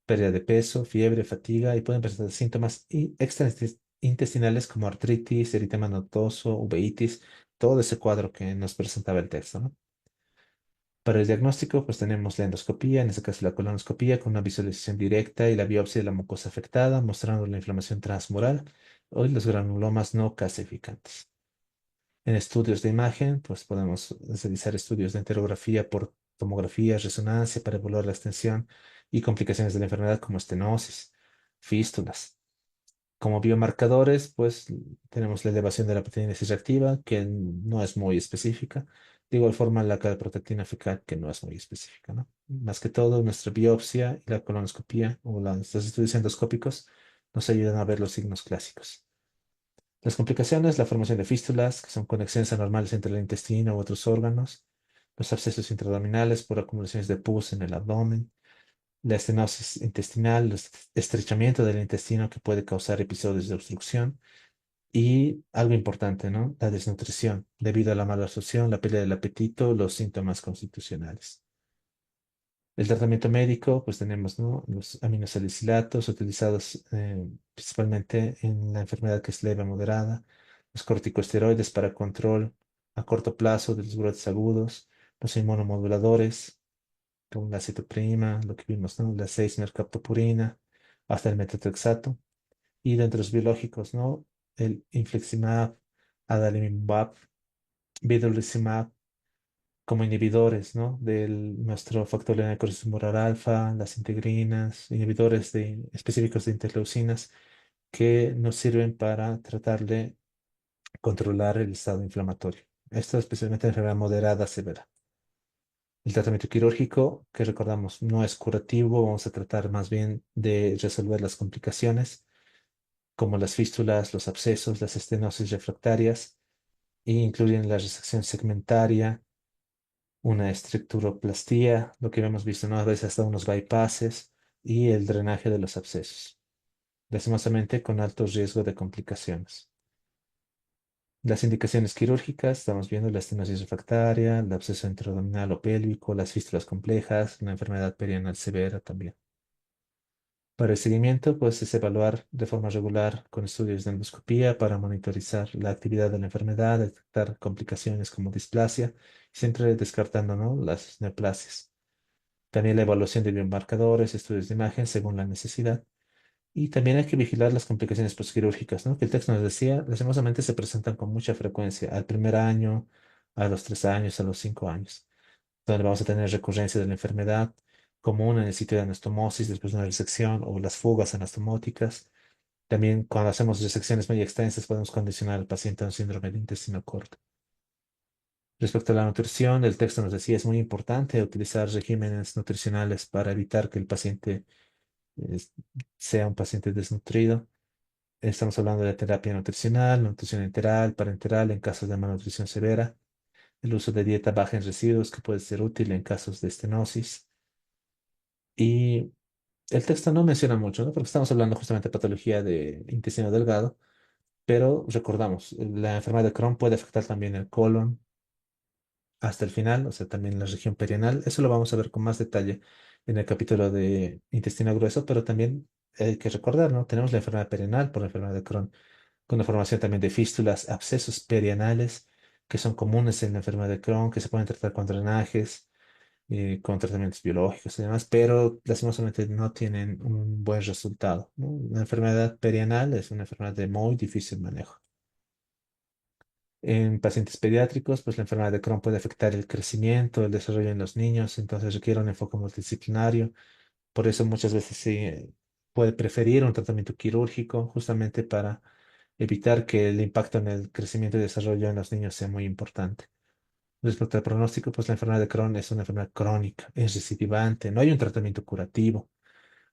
pérdida de peso, fiebre, fatiga y pueden presentar síntomas extraintestinales como artritis, eritema nodoso, uveitis, todo ese cuadro que nos presentaba el texto, ¿no? Para el diagnóstico, pues tenemos la endoscopía, en este caso la colonoscopía, con una visualización directa y la biopsia de la mucosa afectada, mostrando la inflamación transmural o los granulomas no calcificantes. En estudios de imagen, pues podemos realizar estudios de enterografía por tomografía, resonancia para evaluar la extensión y complicaciones de la enfermedad como estenosis, fístulas. Como biomarcadores, pues tenemos la elevación de la proteína C reactiva, que no es muy específica. De igual forma, la calprotectina fecal, que no es muy específica, ¿no? Más que todo, nuestra biopsia y la colonoscopía o los estudios endoscópicos nos ayudan a ver los signos clásicos. Las complicaciones, la formación de fístulas, que son conexiones anormales entre el intestino u otros órganos, los abscesos intraabdominales por acumulaciones de pus en el abdomen, la estenosis intestinal, el estrechamiento del intestino que puede causar episodios de obstrucción y algo importante, ¿no? La desnutrición, debido a la mala absorción, la pérdida del apetito, los síntomas constitucionales. El tratamiento médico, pues tenemos, ¿no? Los aminosalicilatos utilizados principalmente en la enfermedad que es leve a moderada, los corticosteroides para control a corto plazo de los brotes agudos, los inmunomoduladores, como la citoprima, lo que vimos, ¿no? La 6-mercaptopurina, hasta el metotrexato. Y dentro de los biológicos, ¿no? El infliximab, adalimumab, vedolizumab, como inhibidores, ¿no? Del nuestro factor de humoral alfa, las integrinas, inhibidores específicos de interleucinas que nos sirven para tratar de controlar el estado inflamatorio. Esto especialmente en enfermedad moderada severa. El tratamiento quirúrgico, que recordamos, no es curativo, vamos a tratar más bien de resolver las complicaciones, como las fístulas, los abscesos, las estenosis refractarias, e incluyen la resección segmentaria, una estructuroplastía, lo que hemos visto, ¿no? A veces hasta unos bypasses y el drenaje de los abscesos, lastimosamente con alto riesgo de complicaciones. Las indicaciones quirúrgicas, estamos viendo la estenosis refractaria, el absceso intraabdominal o pélvico, las fístulas complejas, la enfermedad perianal severa también. Para el seguimiento, pues es evaluar de forma regular con estudios de endoscopía para monitorizar la actividad de la enfermedad, detectar complicaciones como displasia, siempre descartando, ¿no? Las neoplasias. También la evaluación de biomarcadores, estudios de imagen según la necesidad. Y también hay que vigilar las complicaciones postquirúrgicas, ¿no? Que el texto nos decía, lastimosamente se presentan con mucha frecuencia al primer año, a los 3 años, a los 5 años, donde vamos a tener recurrencia de la enfermedad, como una en el sitio de anastomosis después de una resección o las fugas anastomóticas. También cuando hacemos resecciones muy extensas podemos condicionar al paciente a un síndrome de intestino corto. Respecto a la nutrición, el texto nos decía es muy importante utilizar regímenes nutricionales para evitar que el paciente es- sea un paciente desnutrido. Estamos hablando de terapia nutricional, nutrición enteral, parenteral en casos de malnutrición severa, el uso de dieta baja en residuos que puede ser útil en casos de estenosis. Y el texto no menciona mucho, ¿no? Porque estamos hablando justamente de patología de intestino delgado, pero recordamos, la enfermedad de Crohn puede afectar también el colon hasta el final, o sea, también la región perianal. Eso lo vamos a ver con más detalle en el capítulo de intestino grueso, pero también hay que recordar, ¿no? Tenemos la enfermedad perianal por la enfermedad de Crohn, con la formación también de fístulas, abscesos perianales, que son comunes en la enfermedad de Crohn, que se pueden tratar con drenajes, con tratamientos biológicos y demás, pero lastimosamente no tienen un buen resultado, ¿no? La enfermedad perianal es una enfermedad de muy difícil manejo. En pacientes pediátricos, pues la enfermedad de Crohn puede afectar el crecimiento, el desarrollo en los niños, entonces requiere un enfoque multidisciplinario. Por eso muchas veces se puede preferir un tratamiento quirúrgico justamente para evitar que el impacto en el crecimiento y desarrollo en los niños sea muy importante. Respecto al pronóstico, pues la enfermedad de Crohn es una enfermedad crónica, es recidivante, no hay un tratamiento curativo.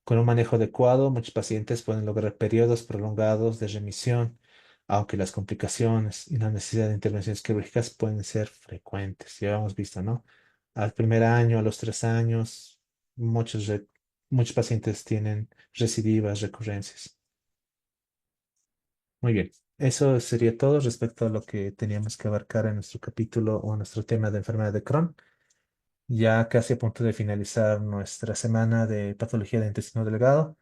Con un manejo adecuado, muchos pacientes pueden lograr periodos prolongados de remisión, aunque las complicaciones y la necesidad de intervenciones quirúrgicas pueden ser frecuentes. Ya hemos visto, ¿no? Al primer año, a los 3 años, muchos pacientes tienen recidivas, recurrencias. Muy bien. Eso sería todo respecto a lo que teníamos que abarcar en nuestro capítulo o en nuestro tema de enfermedad de Crohn. Ya casi a punto de finalizar nuestra semana de patología de intestino delgado.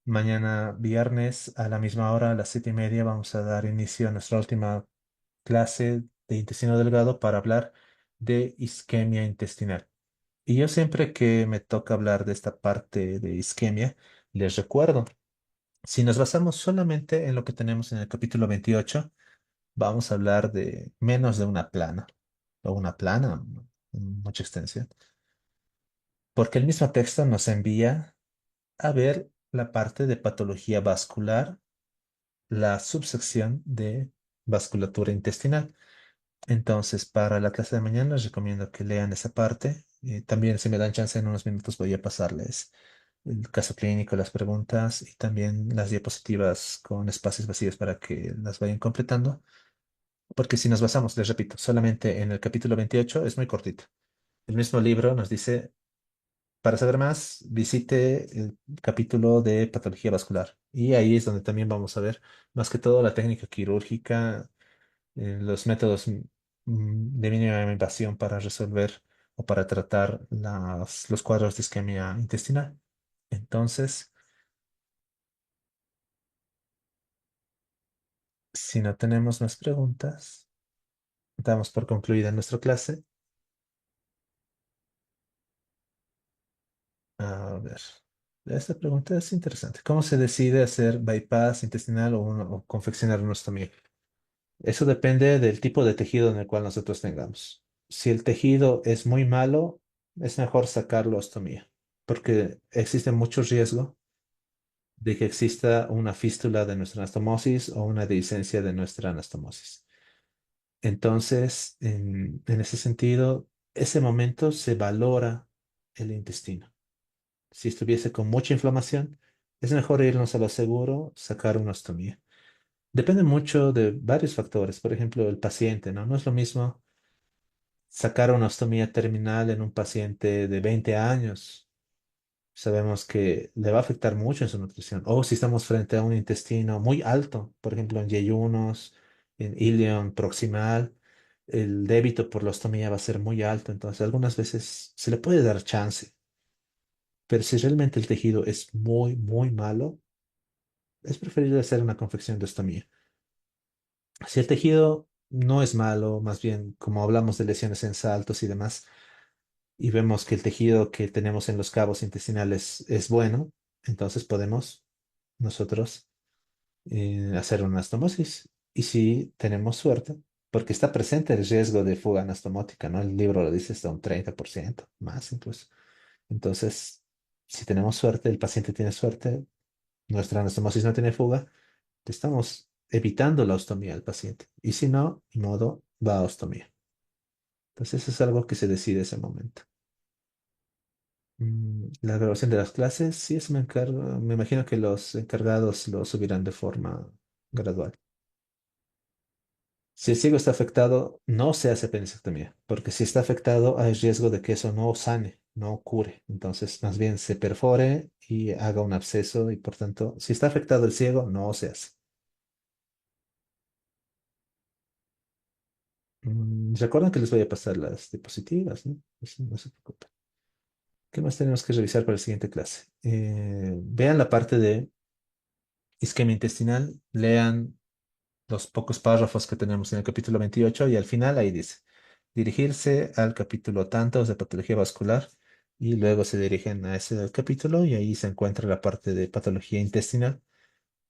Mañana viernes a la misma hora, a las 7:30, vamos a dar inicio a nuestra última clase de intestino delgado para hablar de isquemia intestinal. Y yo siempre que me toca hablar de esta parte de isquemia, les recuerdo, si nos basamos solamente en lo que tenemos en el capítulo 28, vamos a hablar de menos de una plana, o una plana, mucha extensión, porque el mismo texto nos envía a ver la parte de patología vascular, la subsección de vasculatura intestinal. Entonces, para la clase de mañana les recomiendo que lean esa parte. También, si me dan chance, en unos minutos voy a pasarles el caso clínico, las preguntas y también las diapositivas con espacios vacíos para que las vayan completando. Porque si nos basamos, les repito, solamente en el capítulo 28 es muy cortito. El mismo libro nos dice, para saber más, visite el capítulo de patología vascular. Y ahí es donde también vamos a ver más que todo la técnica quirúrgica, los métodos de mínima invasión para resolver o para tratar los cuadros de isquemia intestinal. Entonces, si no tenemos más preguntas, damos por concluida nuestra clase. A ver, esta pregunta es interesante. ¿Cómo se decide hacer bypass intestinal o confeccionar una ostomía? Eso depende del tipo de tejido en el cual nosotros tengamos. Si el tejido es muy malo, es mejor sacarlo a ostomía, porque existe mucho riesgo de que exista una fístula de nuestra anastomosis o una dehiscencia de nuestra anastomosis. Entonces, en ese sentido, ese momento se valora el intestino. Si estuviese con mucha inflamación, es mejor irnos a lo seguro, sacar una ostomía. Depende mucho de varios factores, por ejemplo, el paciente, ¿no? No es lo mismo sacar una ostomía terminal en un paciente de 20 años. Sabemos que le va a afectar mucho en su nutrición. O si estamos frente a un intestino muy alto, por ejemplo, en yeyunos, en ilion proximal, el débito por la ostomía va a ser muy alto. Entonces, algunas veces se le puede dar chance. Pero si realmente el tejido es muy, muy malo, es preferible hacer una confección de ostomía. Si el tejido no es malo, más bien como hablamos de lesiones en saltos y demás, y vemos que el tejido que tenemos en los cabos intestinales es bueno, entonces podemos nosotros hacer una anastomosis. Y si tenemos suerte, porque está presente el riesgo de fuga anastomótica, ¿no? El libro lo dice hasta un 30% más incluso. Entonces, si tenemos suerte, el paciente tiene suerte, nuestra anastomosis no tiene fuga, estamos evitando la ostomía al paciente. Y si no, ni modo, va a ostomía. Entonces, eso es algo que se decide ese momento. La grabación de las clases, sí, eso me encargo. Me imagino que los encargados lo subirán de forma gradual. Si el ciego está afectado, no se hace apendicectomía, porque si está afectado hay riesgo de que eso no sane, no cure. Entonces, más bien se perfore y haga un absceso y por tanto, si está afectado el ciego, no se hace. Recuerden que les voy a pasar las diapositivas, ¿no? No se preocupen. ¿Qué más tenemos que revisar para la siguiente clase? Vean la parte de isquemia intestinal, lean los pocos párrafos que tenemos en el capítulo 28 y al final ahí dice, dirigirse al capítulo tantos de patología vascular y luego se dirigen a ese capítulo y ahí se encuentra la parte de patología intestinal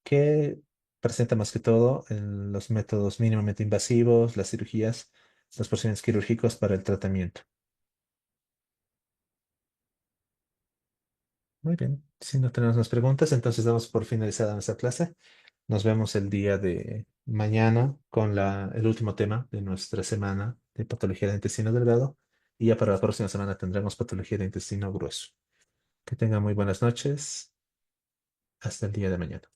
que presenta más que todo en los métodos mínimamente invasivos, las cirugías, los procedimientos quirúrgicos para el tratamiento. Muy bien, si no tenemos más preguntas, entonces damos por finalizada nuestra clase. Nos vemos el día de mañana con el último tema de nuestra semana de patología de intestino delgado. Y ya para la próxima semana tendremos patología de intestino grueso. Que tengan muy buenas noches. Hasta el día de mañana.